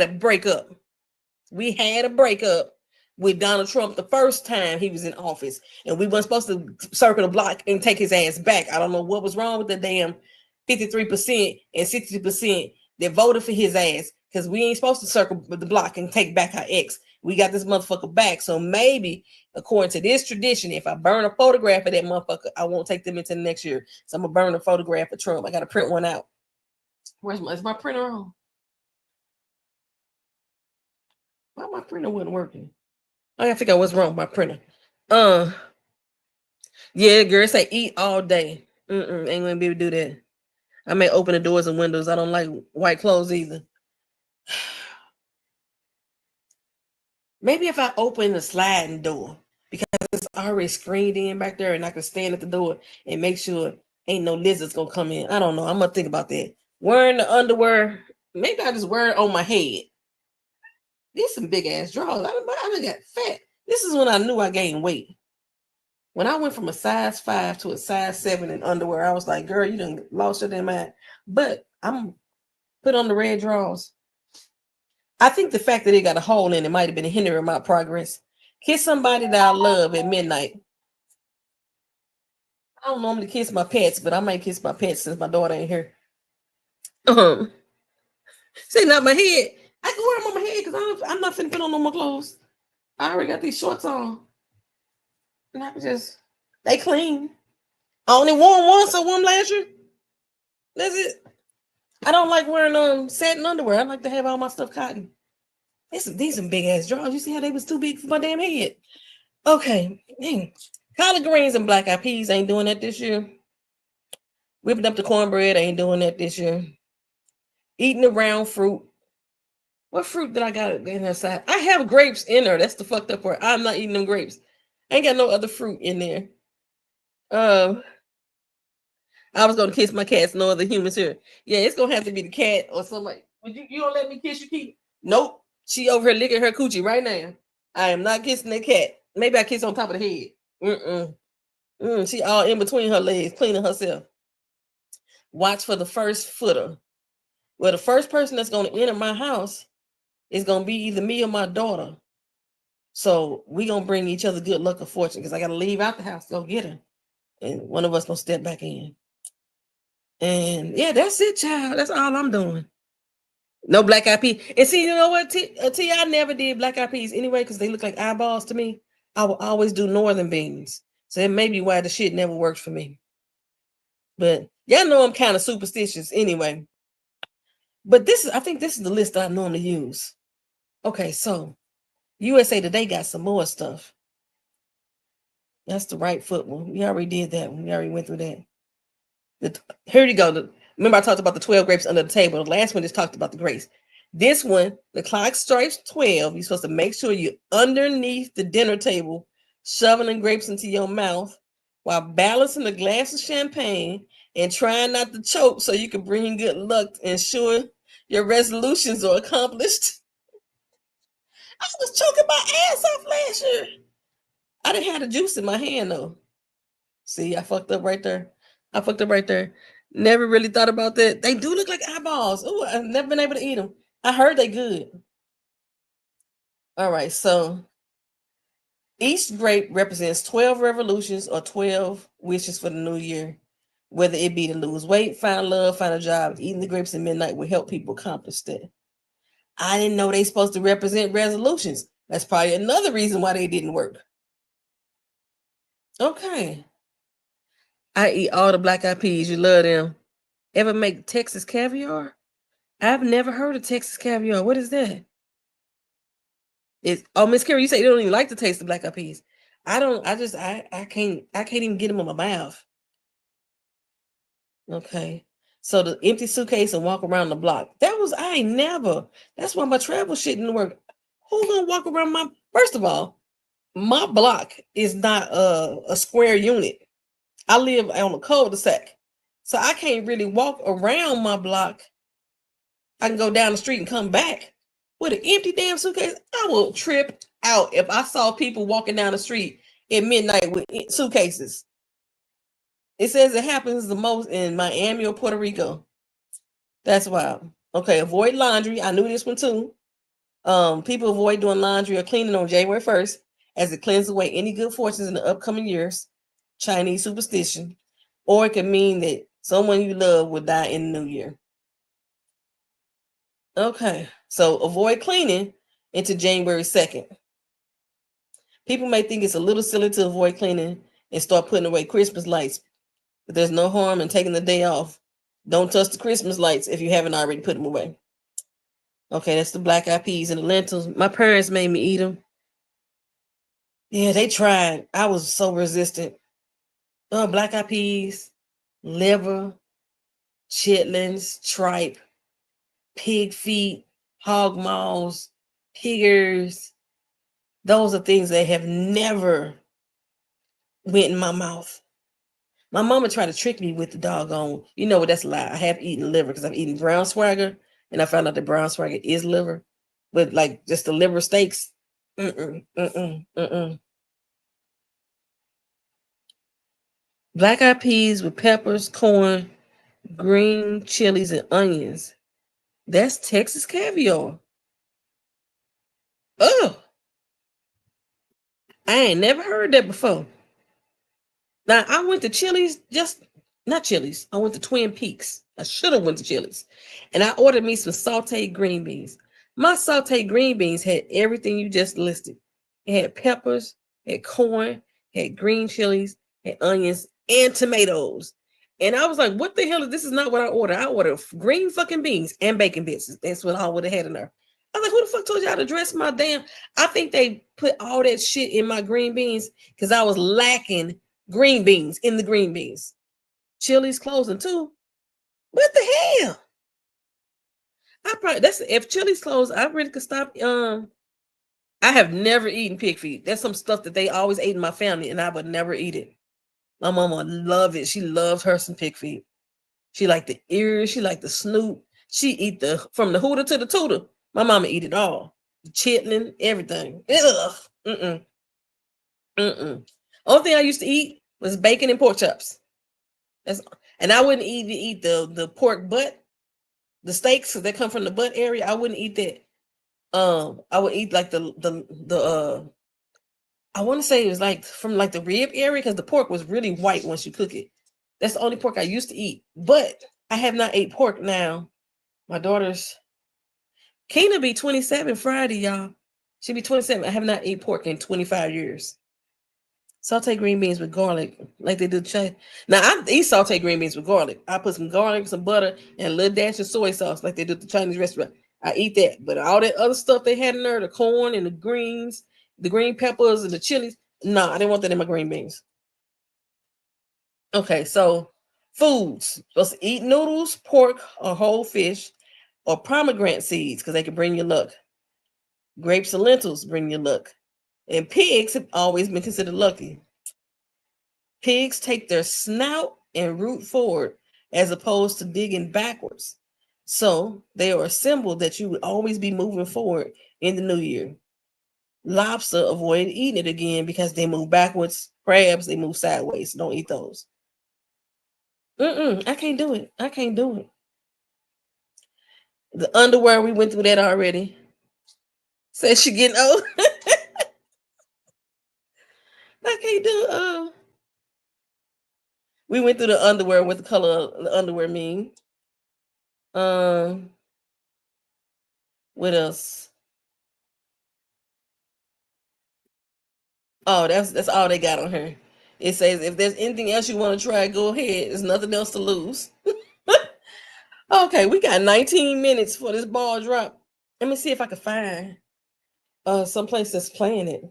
breakup. We had a breakup with Donald Trump the first time he was in office, and we weren't supposed to circle the block and take his ass back. I don't know what was wrong with the damn 53% and 60% that voted for his ass, because we ain't supposed to circle the block and take back our ex. We got this motherfucker back. So maybe, according to this tradition, if I burn a photograph of that motherfucker, I won't take them into the next year. So I'm gonna burn a photograph of Trump. I gotta print one out. Is my printer on? Why my printer wasn't working? I gotta figure out what's wrong with my printer. Yeah, girl, say eat all day. Ain't gonna be able to do that. I may open the doors and windows. I don't like white clothes either. Maybe if I open the sliding door, because it's already screened in back there, and I can stand at the door and make sure ain't no lizards gonna come in. I don't know. I'm gonna think about that. Wearing the underwear, maybe I just wear it on my head. These some big ass drawers. I done got fat. This is when I knew I gained weight. When I went from a size 5 to a size 7 in underwear, I was like, girl, you done lost your damn mind. But I'm put on the red drawers. I think the fact that it got a hole in it might have been hindering my progress. Kiss somebody that I love at midnight. I don't normally kiss my pets, but I might kiss my pets since my daughter ain't here. Say not my head. I can wear them on my head because I'm not finna put on no more clothes. I already got these shorts on. And I can just, they clean. I only wore them once. I wore them last year. That's it. I don't like wearing satin underwear. I like to have all my stuff cotton. These some big ass drawers. You see how they was too big for my damn head? Okay. Collard greens and black eyed peas ain't doing that this year. Whipping up the cornbread ain't doing that this year. Eating the round fruit. What fruit did I got in that side? I have grapes in there. That's the fucked up part. I'm not eating them grapes. I ain't got no other fruit in there. I was gonna kiss my cats, no other humans here. Yeah, it's gonna have to be the cat or somebody. You don't let me kiss your kitty? Nope. She over here licking her coochie right now. I am not kissing that cat. Maybe I kiss on top of the head. She all in between her legs, cleaning herself. Watch for the first footer. Well, the first person that's gonna enter my house is gonna be either me or my daughter. So we gonna bring each other good luck or fortune because I gotta leave out the house to go get her, and one of us gonna step back in. And yeah, that's it, child. That's all I'm doing. No black eyed peas. And see, you know what? I never did black eyed peas anyway because they look like eyeballs to me. I will always do northern beans. So it may be why the shit never works for me. But y'all know I'm kind of superstitious anyway. But I think this is the list I normally use. Okay, so USA Today got some more stuff. That's the right foot one. We already did that one. We already went through that. Here you go. Remember I talked about the 12 grapes under the table. The last one just talked about the grapes. This one, the clock strikes 12. You're supposed to make sure you're underneath the dinner table, shoveling grapes into your mouth while balancing a glass of champagne and trying not to choke so you can bring good luck and ensure your resolutions are accomplished. I was choking my ass off last year. I didn't have the juice in my hand though. See, I fucked up right there. Never really thought about that. They do look like eyeballs. Oh, I've never been able to eat them. I heard they good. All right, so each grape represents 12 revolutions or 12 wishes for the new year. Whether it be to lose weight, find love, find a job, eating the grapes at midnight will help people accomplish that. I didn't know they supposed to represent resolutions. That's probably another reason why they didn't work. Okay. I eat all the black eyed peas. You love them. Ever make Texas caviar? I've never heard of Texas caviar. What is that? Miss Carrie, you say you don't even like the taste of black eyed peas. I don't. I can't even get them in my mouth. Okay. So the empty suitcase and walk around the block. I ain't never. That's why my travel shit didn't work. Who's gonna walk around first of all, my block is not a square unit. I live on a cul-de-sac. So I can't really walk around my block. I can go down the street and come back with an empty damn suitcase. I will trip out if I saw people walking down the street at midnight with suitcases. It says it happens the most in Miami or Puerto Rico. That's wild. Okay, avoid laundry. I knew this one too. People avoid doing laundry or cleaning on January 1st as it cleanses away any good fortunes in the upcoming years. Chinese superstition. Or it can mean that someone you love will die in the new year. Okay, so avoid cleaning into January 2nd. People may think it's a little silly to avoid cleaning and start putting away Christmas lights, but there's no harm in taking the day off. Don't touch the Christmas lights if you haven't already put them away. Okay, that's the black eyed peas and the lentils. My parents made me eat them. Yeah, they tried. I was so resistant. Black eyed peas, liver, chitlins, tripe, pig feet, hog maws, piggers. Those are things that have never went in my mouth. My mama tried to trick me with the doggone. You know what? That's a lie. I have eaten liver because I've eaten brown swagger, and I found out that brown swagger is liver, but like just the liver steaks. Mm-mm, mm-mm, mm-mm. Black eyed peas with peppers, corn, green chilies, and onions. That's Texas caviar. Oh, I ain't never heard that before. Now I went to Chili's, just not Chili's. I went to Twin Peaks. I should have went to Chili's, and I ordered me some sautéed green beans. My sautéed green beans had everything you just listed. It had peppers, had corn, had green chilies, had onions, and tomatoes. And I was like, "What the hell is this? Is not what I ordered. I ordered green fucking beans and bacon bits. That's what I would have had in there." I was like, "Who the fuck told y'all to dress my damn?" I think they put all that shit in my green beans because I was lacking green beans in the green beans. Chili's closing too. What the hell? I probably that's if Chili's closed, I really could stop. I have never eaten pig feet. That's some stuff that they always ate in my family, and I would never eat it. My mama loved it. She loved her some pig feet. She liked the ears. She liked the snoot. She eat the from the hooter to the tooter. My mama eat it all. The chitlin, everything. Ugh. Mm-mm. Mm-mm. Only thing I used to eat was bacon and pork chops. That's and I wouldn't eat the pork butt, the steaks that come from the butt area. I wouldn't eat that. I would eat like the I want to say it was like from like the rib area because the pork was really white once you cook it. That's the only pork I used to eat. But I have not ate pork now. My daughter's Kena be 27 Friday, y'all. She be 27. I have not ate pork in 25 years. Saute green beans with garlic, like they do Chinese. Now I eat saute green beans with garlic. I put some garlic, some butter, and a little dash of soy sauce, like they do at the Chinese restaurant. I eat that, but all that other stuff they had in there, the corn and the greens, the green peppers and the chilies. No, I didn't want that in my green beans. Okay, so foods. Supposed to eat noodles, pork, or whole fish, or pomegranate seeds because they can bring you luck. Grapes and lentils bring you luck, and pigs have always been considered lucky. Pigs take their snout and root forward as opposed to digging backwards. So they are a symbol that you would always be moving forward in the new year. Lobster, avoid eating it again because they move backwards. Crabs, they move sideways. Don't eat those. I can't do it. I can't do it. The underwear, we went through that already. Says she getting old. I can't do we went through the underwear, what the color of the underwear mean. Um what else? Oh, that's all they got on her. It says if there's anything else you want to try, go ahead. There's nothing else to lose. Okay, we got 19 minutes for this ball drop. Let me see if I can find some place that's playing it.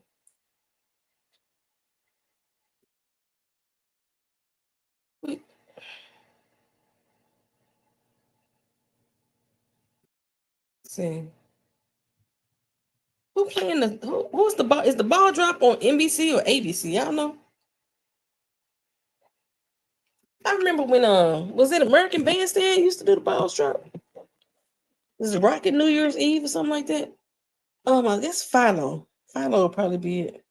Let's see. Who playing who's the ball? Is the ball drop on NBC or ABC? Y'all know. I remember when was it American Bandstand used to do the ball drop? Was it Rocket New Year's Eve or something like that? Oh my, that's Philo. Philo will probably be it.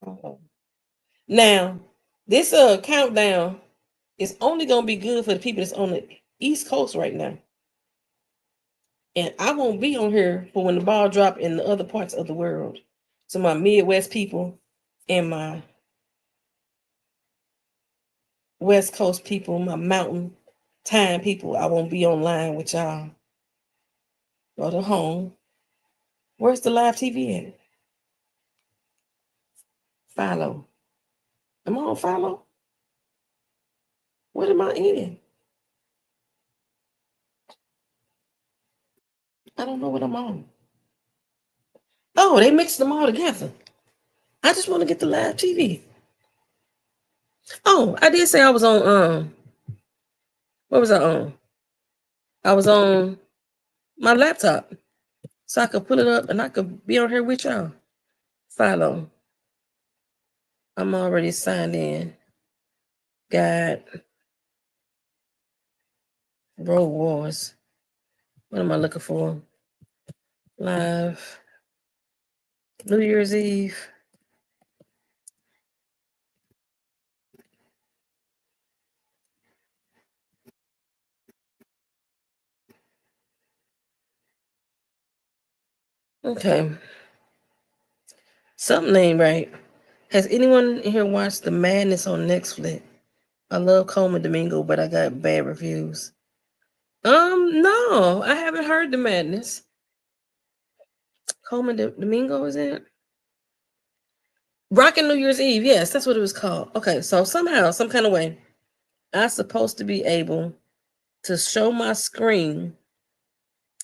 Oh. Now, this countdown is only gonna be good for the people that's on the East Coast right now. And I won't be on here for when the ball drop in the other parts of the world. So my Midwest people and my West Coast people, my mountain time people, I won't be online with y'all. Go to home. Where's the live TV at? Follow. Am I on follow? What am I in? I don't know what I'm on. Oh, they mixed them all together. I just want to get the live TV. Oh, I did say I was on what was I on? I was on my laptop. So I could pull it up and I could be on here with y'all. Follow. I'm already signed in. Got Road Wars. What am I looking for? Live. New Year's Eve. Okay. Something ain't right. Has anyone here watched The Madness on Netflix? I love Coleman Domingo, but I got bad reviews. No, I haven't heard The Madness. Coleman Domingo is in it? Rockin' New Year's Eve. Yes, that's what it was called. Okay, so somehow, some kind of way, I'm supposed to be able to show my screen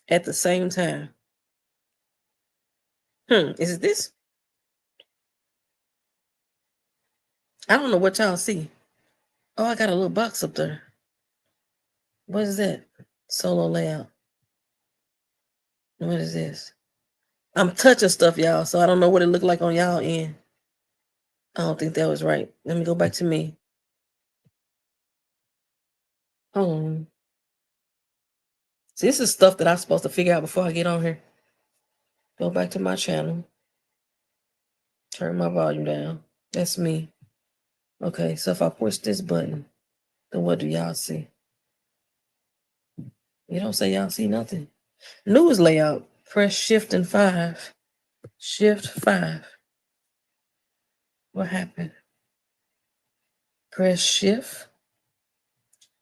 at the same time. Is it this? I don't know what y'all see. Oh, I got a little box up there. What is that? Solo layout. What is this? I'm touching stuff, y'all, so I don't know what it looked like on y'all end. I don't think that was right. Let me go back to me. See, this is stuff that I'm supposed to figure out before I get on here. Go back to my channel. Turn my volume down. That's me. Okay, so if I push this button, then what do y'all see? You don't say y'all see nothing. News layout. Press Shift and 5. Shift 5. What happened? Press Shift.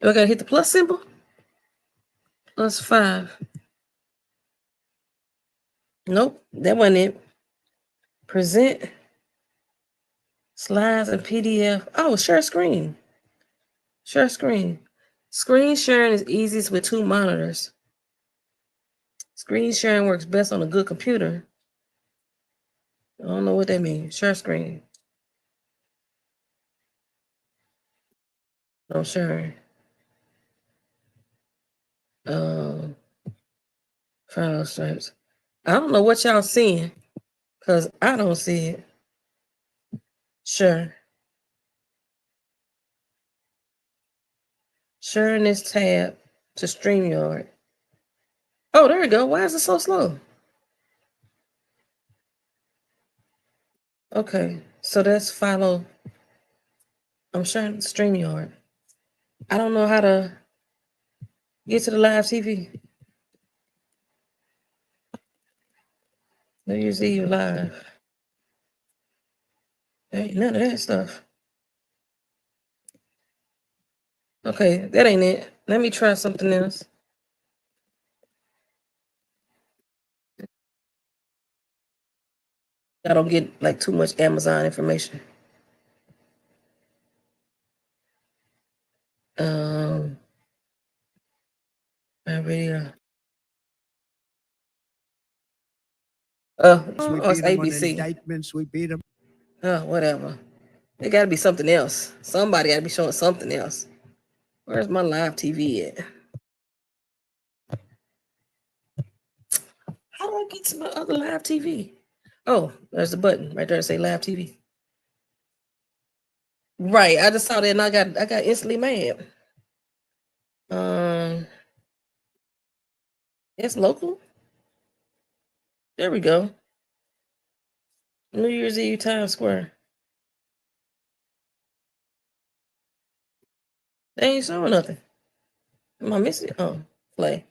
Do I gotta hit the plus symbol? Plus 5. Nope, that wasn't it. Present. Slides and PDF. Oh, share screen. Share screen. Screen sharing is easiest with 2 monitors. Screen sharing works best on a good computer. I don't know what that means. Share screen. No sharing. Final stripes. I don't know what y'all seeing, because I don't see it. Sure. Sharing this tab to StreamYard. Oh, there we go. Why is it so slow? Okay, so that's follow. I'm sharing StreamYard. I don't know how to get to the live TV. New Year's Eve live. There ain't none of that stuff. Okay, that ain't it. Let me try something else. I don't get like too much Amazon information. Video. It's ABC. Indictments, we beat them. Whatever. It got to be something else. Somebody got to be showing something else. Where's my live TV at? How do I get to my other live TV? Oh, there's the button right there to say live TV. Right, I just saw that and I got instantly mad. It's local. There we go. New Year's Eve, Times Square. They ain't showing nothing. Am I missing? Oh, play.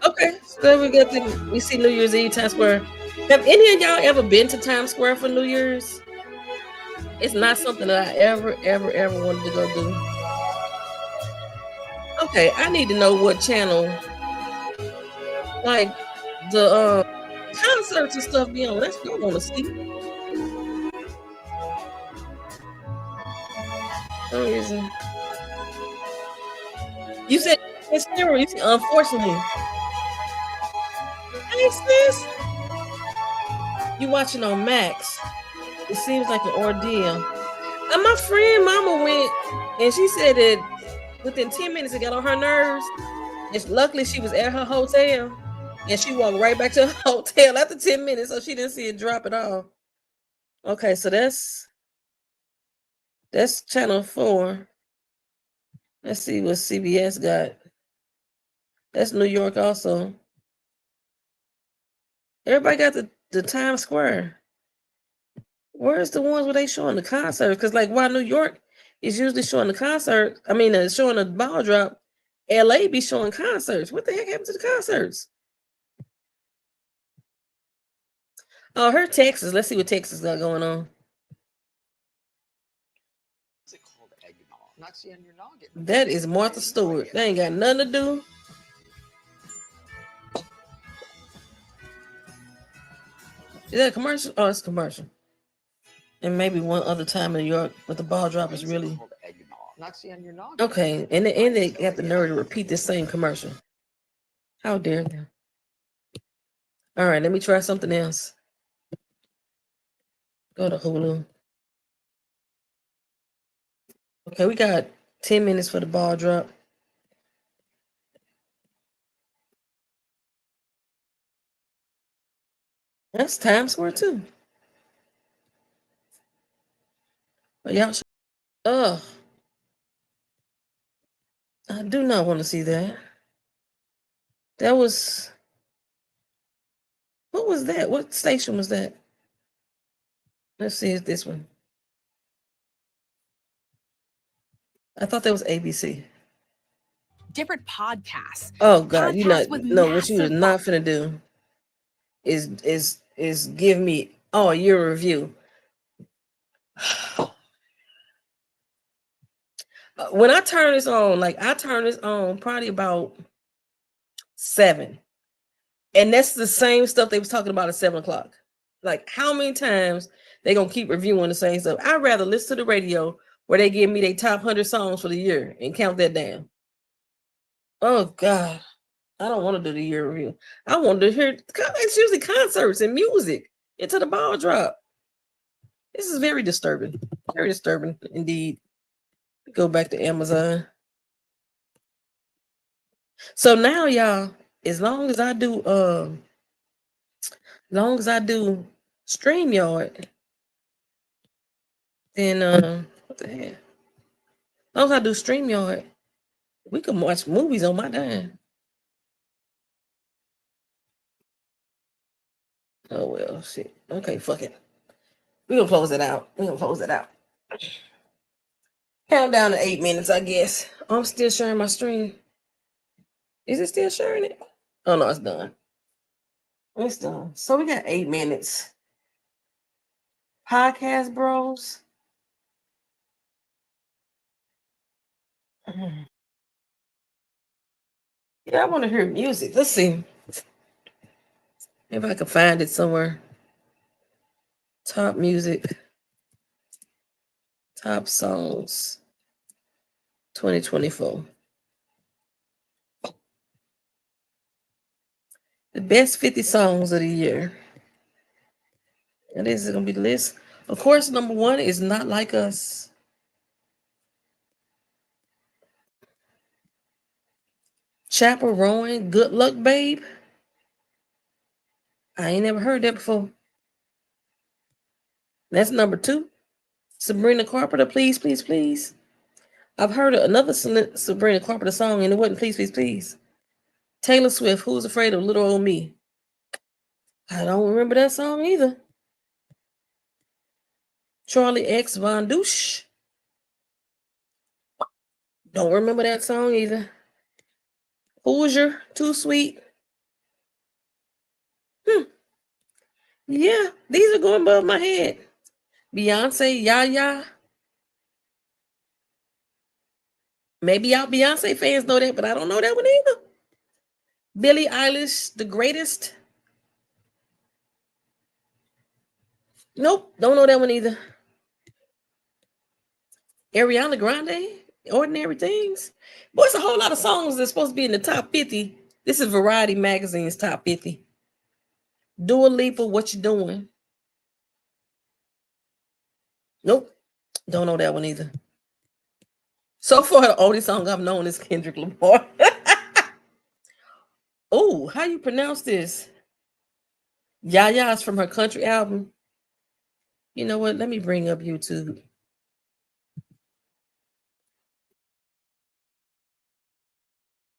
Okay, so then we see New Year's Eve, Times Square. Have any of y'all ever been to Times Square for New Year's? It's not something that I ever wanted to go do. Okay, I need to know what channel, like the concerts and stuff be on. That's what I want to see. No reason. You said it's camera. You said unfortunately. Hey sis, you watching on Max? It seems like an ordeal. And my friend Mama went, and she said that within 10 minutes, it got on her nerves. And luckily, she was at her hotel, and she walked right back to her hotel after 10 minutes, so she didn't see it drop at all. Okay, so that's channel 4. Let's see what CBS got. That's New York also. Everybody got the Times Square. Where's the ones where they showing the concert? Because like while New York is usually showing the concert, showing the ball drop, LA be showing concerts. What the heck happened to the concerts? Oh, her Texas. Let's see what Texas got going on. That is Martha Stewart. They ain't got nothing to do. Is that a commercial? Oh, it's a commercial. And maybe one other time in New York, but the ball drop is really okay. And they got the nerve to repeat the same commercial. How dare them? All right, let me try something else. Go to Hulu. Okay, we got 10 minutes for the ball drop. That's Times Square too. But y'all, I do not want to see that. That was, what was that? What station was that? Let's see, it's this one. I thought that was ABC. Different podcasts. Oh God, what you are not finna do is give me your review. When I turn this on, I turn this on probably about 7. And that's the same stuff they was talking about at 7 o'clock. Like, how many times they gonna keep reviewing the same stuff? I'd rather listen to the radio where they give me their top 100 songs for the year and count that down. Oh God, I don't want to do the year review. I want to hear. It's usually concerts and music into the ball drop. This is very disturbing. Very disturbing indeed. Go back to Amazon. So now, y'all, as long as I do StreamYard, then what the hell? As long as I do StreamYard, we can watch movies on my dime. Oh well, shit. Okay, fuck it. We're gonna close it out. Count down to 8 minutes, I guess. I'm still sharing my stream. Is it still sharing it? Oh no, it's done. It's done. So we got 8 minutes. Podcast Bros. Yeah, I want to hear music. Let's see if I can find it somewhere. Top music. Top songs. 2024. The best 50 songs of the year. And this is going to be the list. Of course, number 1 is Not Like Us. Chappell Rowan, Good Luck Babe. I ain't never heard that before. That's number 2. Sabrina Carpenter, Please, Please, Please. I've heard another Sabrina Carpenter song and it wasn't Please, Please, Please. Taylor Swift, Who's Afraid of Little Old Me? I don't remember that song either. Charlie X Von Douche. Don't remember that song either. Hoosier, Too Sweet. Yeah, these are going above my head. Beyonce, Yaya. Maybe y'all Beyonce fans know that, but I don't know that one either. Billie Eilish, The Greatest. Nope, don't know that one either. Ariana Grande, Ordinary Things. Boy, it's a whole lot of songs that's supposed to be in the top 50. This is Variety Magazine's top 50. Dua Lipa, What You Doing? Nope, don't know that one either. So far, the only song I've known is Kendrick Lamar. Oh, how you pronounce this? Yaya's from her country album. You know what? Let me bring up YouTube.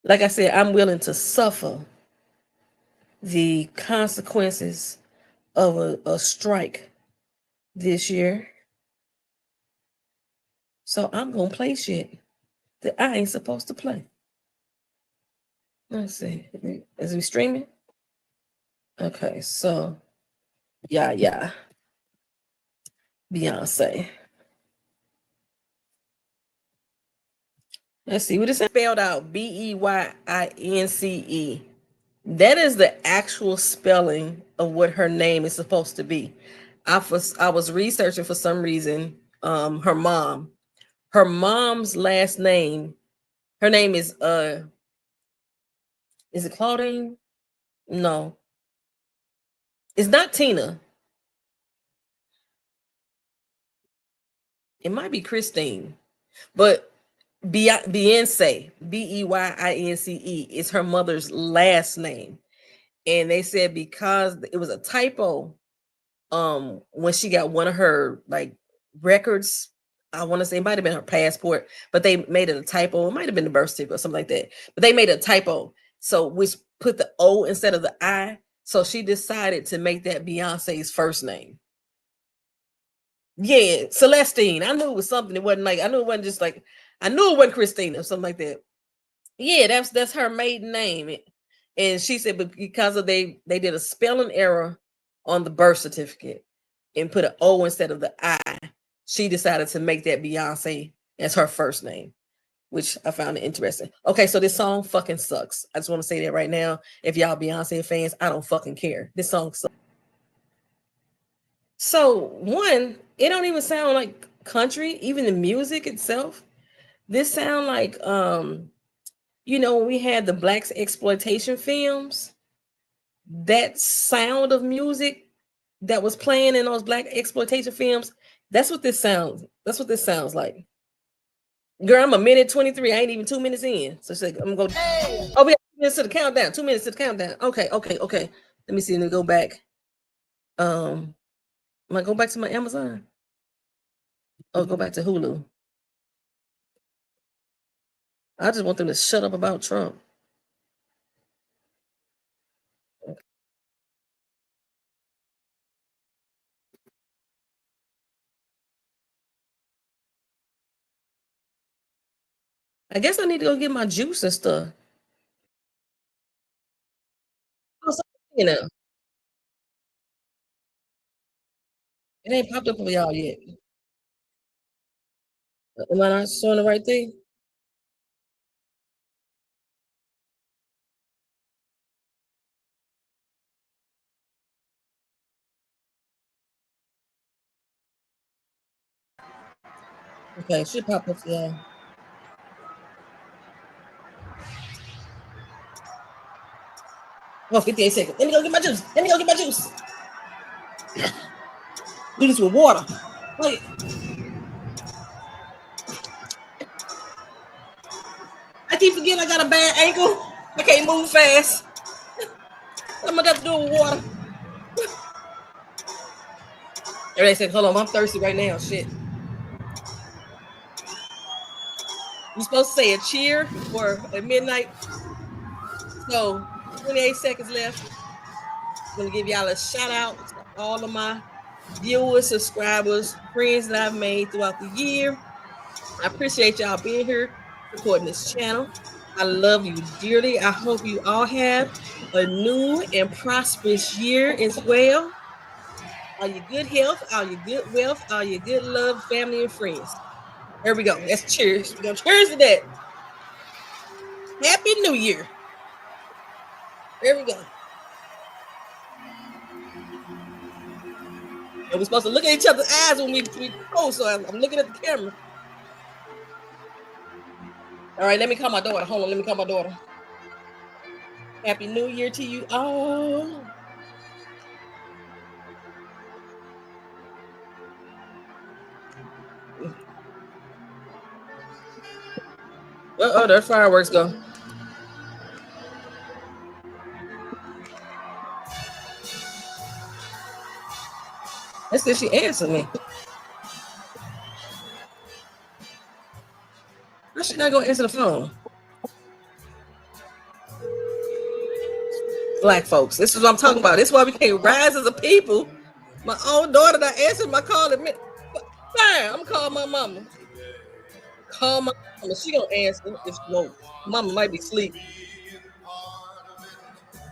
Like I said, I'm willing to suffer the consequences of a strike this year. So I'm gonna play shit that I ain't supposed to play. Let's see. Is we streaming? Okay, so yeah. Beyonce. Let's see what it spelled out. Beyince. That is the actual spelling of what her name is supposed to be. I was researching for some reason. Her mom. Her mom's last name. Her name is Is it Claudine? No, it's not Tina. It might be Christine, but Beyonce, Beyince is her mother's last name, and they said because it was a typo, when she got one of her like records, I want to say it might have been her passport, but they made it a typo. It might have been the birth certificate or something like that, but they made a typo, so which put the O instead of the I. So she decided to make that Beyonce's first name. Yeah, Celestine. I knew it was something. It wasn't like I knew it wasn't just like I knew it wasn't Christina or something like that. Yeah, that's her maiden name. And she said, but because of they did a spelling error on the birth certificate and put an O instead of the I, she decided to make that Beyonce as her first name, which I found it interesting. Okay, so this song fucking sucks. I just want to say that right now. If y'all Beyonce fans, I don't fucking care. This song sucks. So one, it don't even sound like country, even the music itself. This sound like when we had the blacks exploitation films, that sound of music that was playing in those black exploitation films, that's what this sounds like. Girl, I'm a minute 23. I ain't even 2 minutes in. So she's like, I'm gonna go. Oh, we have 2 minutes to the countdown. 2 minutes to the countdown. Okay. Let me see. Let me go back. Am I go back to my Amazon? Oh, go back to Hulu. I just want them to shut up about Trump. I guess I need to go get my juice and stuff. Oh, you know, it ain't popped up for y'all yet. Am I not showing the right thing? Okay, it should pop up for y'all. Oh, 58 seconds. Let me go get my juice. Do this with water. Wait. I keep forgetting I got a bad ankle. I can't move fast. I'm gonna have to do it with water. Everybody said, hold on, I'm thirsty right now. Shit. You're supposed to say a cheer for at midnight. So 28 seconds left. I'm gonna give y'all a shout out to all of my viewers, subscribers, friends that I've made throughout the year. I appreciate y'all being here, supporting this channel. I love you dearly. I hope you all have a new and prosperous year as well. All your good health, all your good wealth, all your good love, family, and friends. There we go. That's cheers. We're gonna cheers to that. Happy New Year. There we go. And we're supposed to look at each other's eyes when we post. So I'm looking at the camera. All right, let me call my daughter. Hold on, let me call my daughter. Happy New Year to you all. Oh, there's fireworks go. That's if she answered me. Why she not gonna answer the phone? Black folks. This is what I'm talking about. This is why we can't rise as a people. My own daughter that answered my call at minute. Fine, I'm gonna call my mama. Call my mama. She gonna answer if she won't. Mama might be asleep.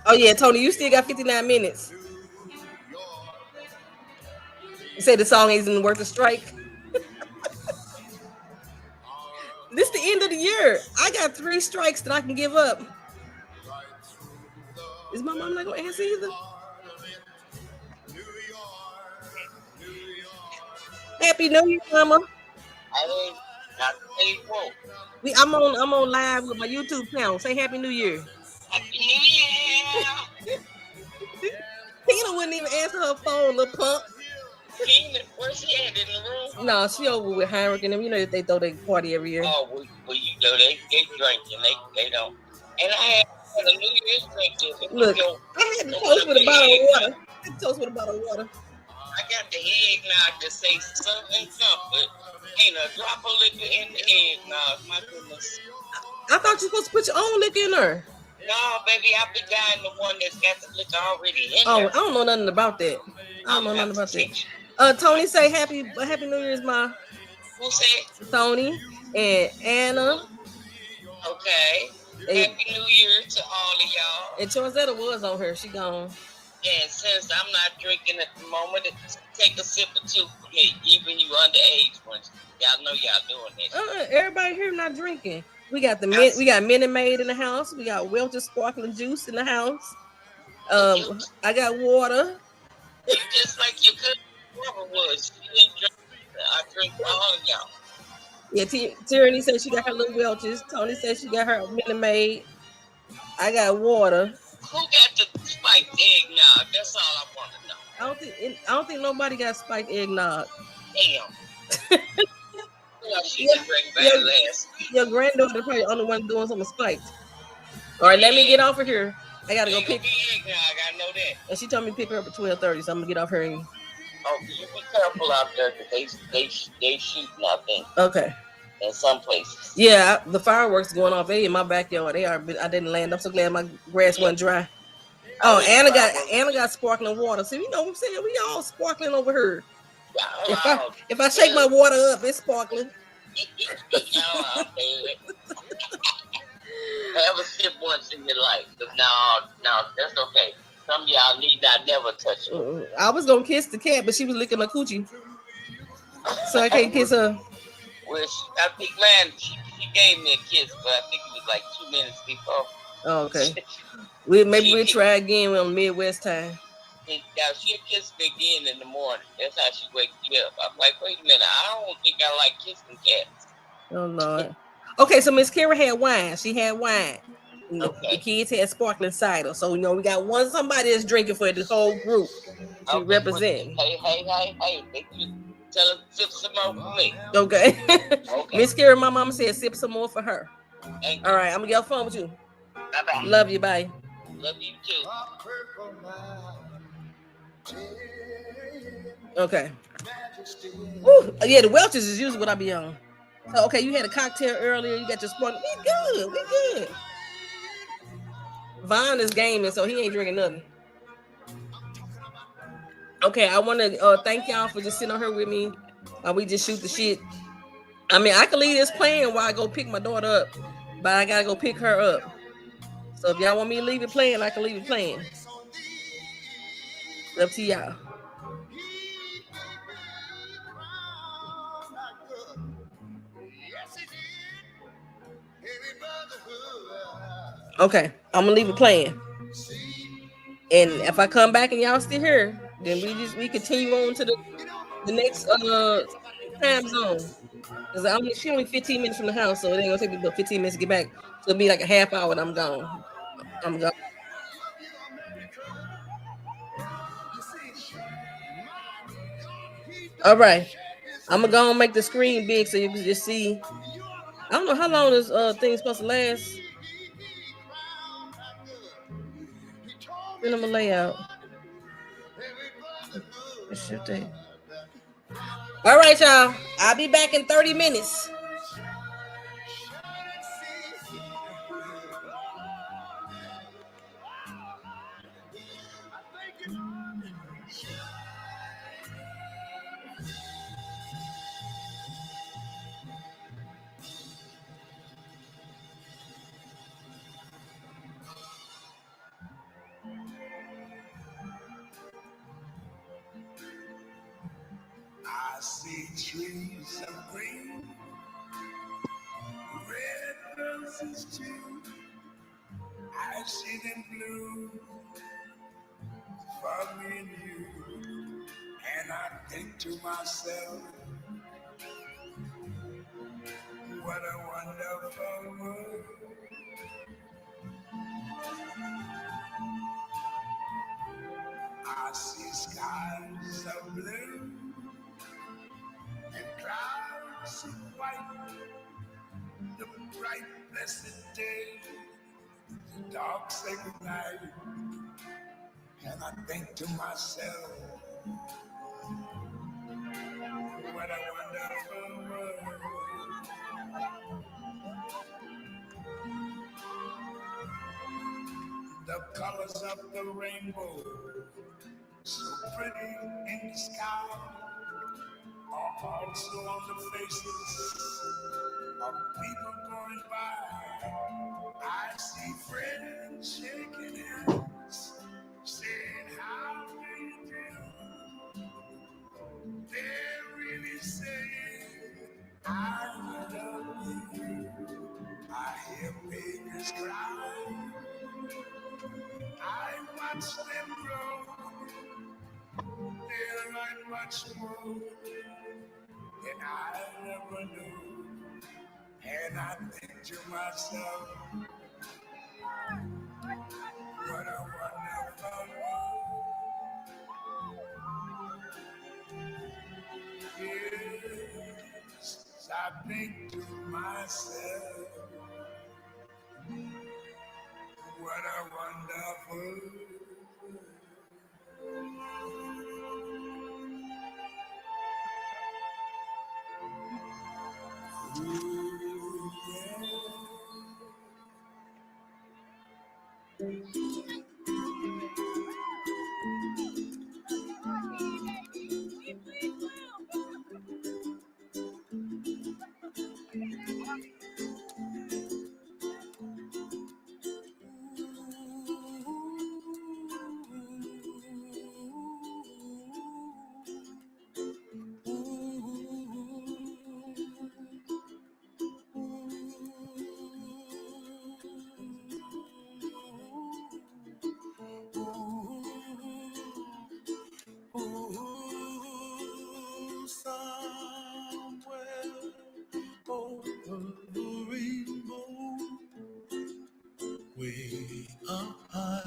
Oh yeah, Tony, you still got 59 minutes. You say the song isn't worth a strike. This is the end of the year. I got 3 strikes that I can give up. Is my mom not gonna answer either? Happy New Year, mama. I'm on live with my YouTube channel. Say Happy New Year. Happy New Year. Tina wouldn't even answer her phone, little punk. Tina, where's she at, in the room? No, she over with Heinrich and them. You know they throw their party every year. Oh, well you know they drinking. They don't. And I had a New Year's drink. Look, I had to toast with a bottle of water. I got the eggnog to say something, but ain't a drop of liquor in the eggnog. My goodness. I thought you were supposed to put your own liquor in there. No, baby, I be buying the one that's got the liquor already in there. Oh, I don't know nothing about that. Tony say happy New Year's, ma. Who said? Tony and Anna. Okay. Happy New Year to all of y'all. And Chorzetta was on her. She gone. And since I'm not drinking at the moment, take a sip or two for me, even you underage ones. Y'all know y'all doing this. Everybody here not drinking. We got we got Minute Maid in the house. We got Welch's sparkling juice in the house. I got water. Just like your good brother was. She didn't drink. I drink for all of y'all. Yeah, Tyranny said she got her little Welch's. Tony said she got her Minute Maid. I got water. Who got the spiked eggnog? That's all I want to know. I don't think nobody got spiked eggnog. Damn. She didn't drink bad last. Your granddaughter probably the only one doing something spiked. All right, let me get off of here. I gotta go pick. Eggnog, I know that. And she told me to pick her up at 12:30, so I'm gonna get off her. Oh, you be careful out there because they shooting, I think. Okay. In some places. Yeah, the fireworks going off in my backyard. They are. I didn't land. I'm so glad my grass wasn't dry. Oh, Anna got sparkling water. So you know what I'm saying? We all sparkling over here. If I shake my water up, it's sparkling. Have a sip once in your life. No, that's okay. Some of y'all need not never touch it. I was gonna kiss the cat, but she was licking my coochie, so I can't kiss her. Well, I think, man, she gave me a kiss, but I think it was like 2 minutes before. Oh, okay. We'll try again on Midwest time. Now she'll kiss me again in the morning. That's how she wakes me up. I'm like, wait a minute, I don't think I like kissing cats. Oh Lord. Okay, so Miss Kara had wine. She had wine. The kids had sparkling cider. So we got somebody that's drinking for the whole group to represent. Hey, tell her to sip some more for me. Okay. Miss Kara, my mama said sip some more for her. All right, I'm gonna get off the phone with you. Bye-bye. Love you, bye. Love you too. Okay. Ooh, yeah, the Welch's is usually what I be on. So, okay, you had a cocktail earlier. You got your sport. We good. Vaughn is gaming, so he ain't drinking nothing. Okay, I want to thank y'all for just sitting on here with me. We just shoot the shit. I mean, I can leave this playing while I go pick my daughter up, but I gotta go pick her up. So if y'all want me to leave it playing, I can leave it playing. It's up to y'all. Okay, I'm gonna leave it playing. And if I come back and y'all still here, then we continue on to the next time zone. Because she only 15 minutes from the house, so it ain't gonna take me about 15 minutes to get back. So it'll be like a half hour and I'm gone. All right. I'm gonna go and make the screen big so you can just see. I don't know how long this thing's supposed to last. Then I'm gonna lay out. All right, y'all. I'll be back in 30 minutes. I see trees of green, red roses too. I see them blue for me and you. And I think to myself, what a wonderful world. I see skies of blue and clouds of white, the bright blessed day, the dark sacred night, and I think to myself, what a wonderful world. The colors of the rainbow, so pretty in the sky, are also on the faces of people going by. I see friends shaking hands, saying, how do you do? They're really saying, I love you. I hear babies cry. I watch them grow. They learn much more than I ever knew. And I think to myself, what a wonderful world. Yes, I think to myself, what a wonderful world. Ooh, yeah. Way up high,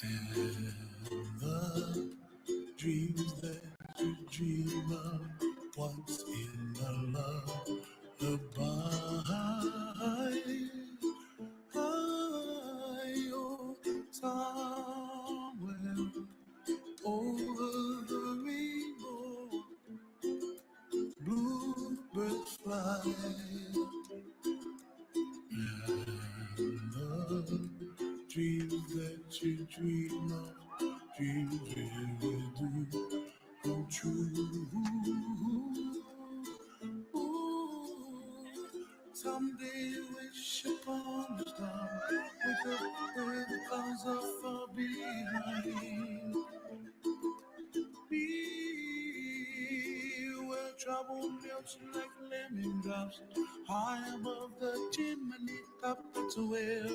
and the dreams that you dream of once in a lullaby. Oh, somewhere over the rainbow, bluebirds fly. And the dreams that you dream of, dreams really do come true. Ooh, someday wish upon a star, wake up where the clouds are far behind. Be where trouble melts like lemon drops, high above the chimney top. That's where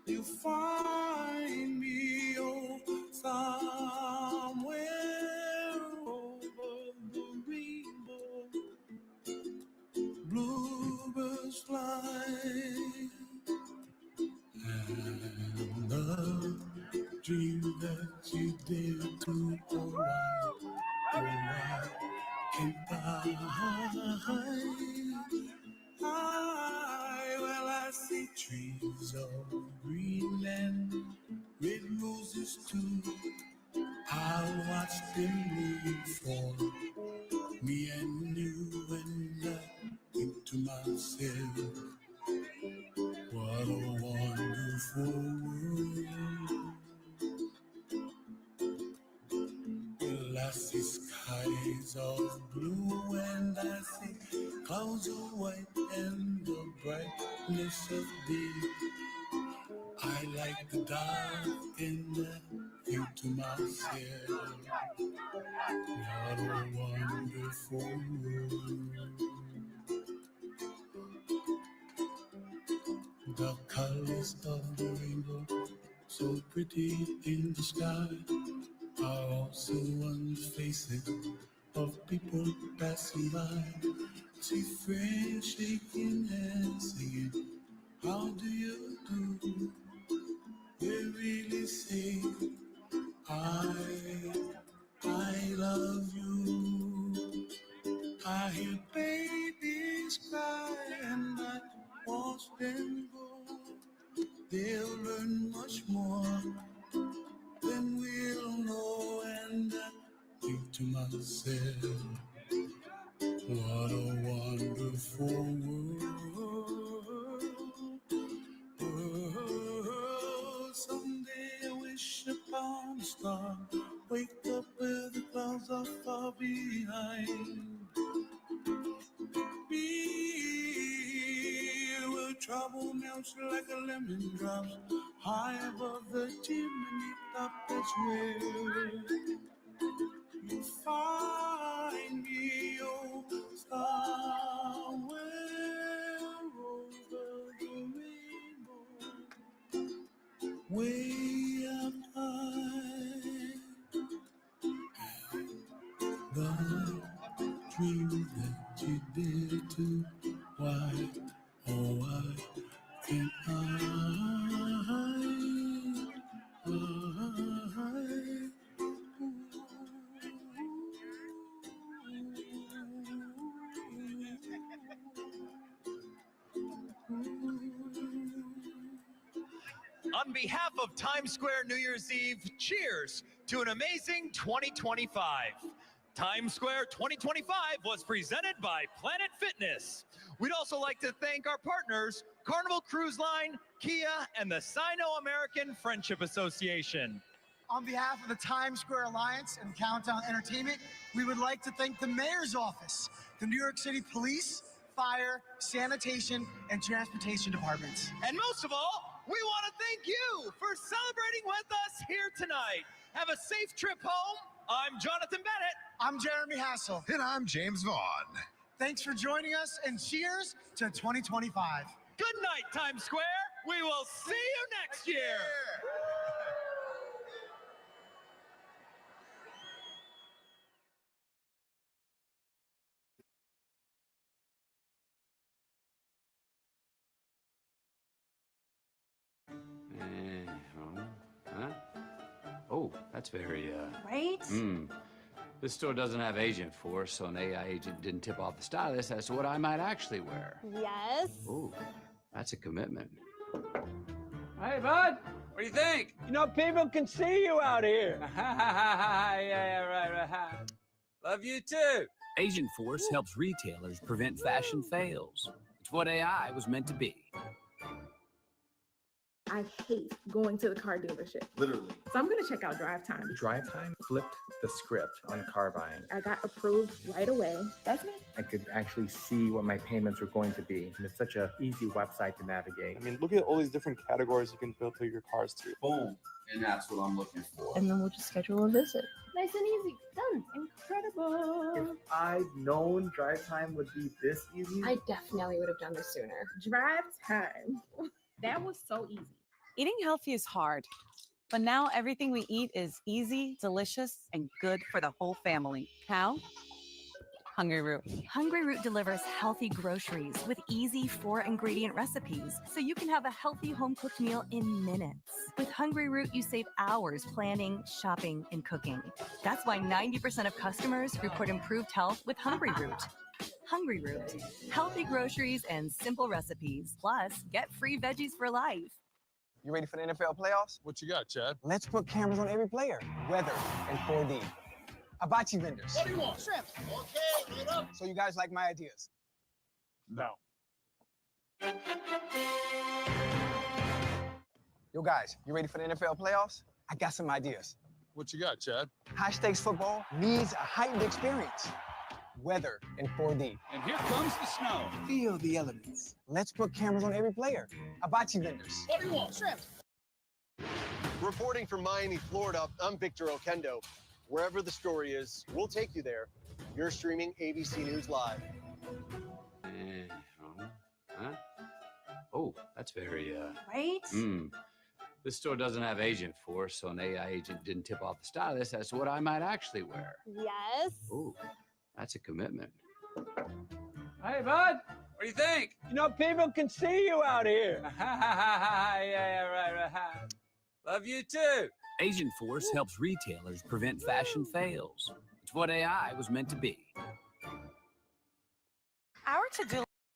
you find me, oh, somewhere over the rainbow, bluebirds fly, and the dream that you did to, oh, I can't buy. see trees of Greenland, red roses too. I'll watch them move for me and you, and I think to myself, what a wonderful world. Well, I see skies of blue and I see clouds of white and the brightness of day. I like the dark and I think to myself, what a wonderful world. The colors of the rainbow, so pretty in the sky, are also on the faces of people passing by. See friends shaking hands, singing, how do you do? They really say, I love you. I hear babies cry and I watch them go. They'll learn much more than we'll know, and I think to myself, what a wonderful world. Someday I wish upon a star, wake up where the clouds are far behind me, where trouble melts like a lemon drops high above the chimney top. That's where you find me, oh, somewhere over the rainbow, way up high. The dreams that you did to, why, oh, why can't I? On behalf of Times Square New Year's Eve, cheers to an amazing 2025. Times Square 2025 was presented by Planet Fitness. We'd also like to thank our partners, Carnival Cruise Line, Kia, and the Sino-American Friendship Association. On behalf of the Times Square Alliance and Countdown Entertainment, we would like to thank the Mayor's Office, the New York City Police, Fire, Sanitation, and Transportation Departments. And most of all, we want to thank you for celebrating with us here tonight. Have a safe trip home. I'm Jonathan Bennett. I'm Jeremy Hassel. And I'm James Vaughn. Thanks for joining us, and cheers to 2025. Good night, Times Square. We will see you next year. Oh, that's very, Right? This store doesn't have agent force, so an AI agent didn't tip off the stylist as to what I might actually wear. Yes. Oh, that's a commitment. Hey, bud, what do you think? You know, people can see you out here. Yeah, right. Love you too. Agent Force helps retailers prevent fashion fails. It's what AI was meant to be. I hate going to the car dealership. Literally. So I'm going to check out Drive Time. Drive Time flipped the script on car buying. I got approved right away. That's me. I could actually see what my payments were going to be. And it's such an easy website to navigate. I mean, look at all these different categories you can filter your cars to. Boom. And that's what I'm looking for. And then we'll just schedule a visit. Nice and easy. Done. Incredible. If I'd known Drive Time would be this easy, I definitely would have done this sooner. Drive Time. That was so easy. Eating healthy is hard, but now everything we eat is easy, delicious, and good for the whole family. How? Hungry Root. Hungry Root delivers healthy groceries with easy 4-ingredient recipes, so you can have a healthy home-cooked meal in minutes. With Hungry Root, you save hours planning, shopping, and cooking. That's why 90% of customers report improved health with Hungry Root. Hungry Root. Healthy groceries and simple recipes. Plus, get free veggies for life. You ready for the NFL playoffs? What you got, Chad? Let's put cameras on every player. Weather and 4D. Hibachi vendors. What do you want? Shrimp. Okay, right up. So you guys like my ideas? No. Yo, guys, you ready for the NFL playoffs? I got some ideas. What you got, Chad? High-stakes football needs a heightened experience. Weather and 4D. And here comes the snow. Feel the elements. Let's put cameras on every player. Hibachi vendors. What do you want? Shrimp. Reporting from Miami, Florida, I'm Victor Okendo. Wherever the story is, we'll take you there. You're streaming ABC News Live. Huh? Oh, that's very, Right? This store doesn't have agent force, so an AI agent didn't tip off the stylist as to what I might actually wear. Yes. Ooh, that's a commitment. Hey, bud. What do you think? You know, people can see you out here. Yeah, right. Love you too. Agent Force helps retailers prevent fashion fails. It's what AI was meant to be. Our to-do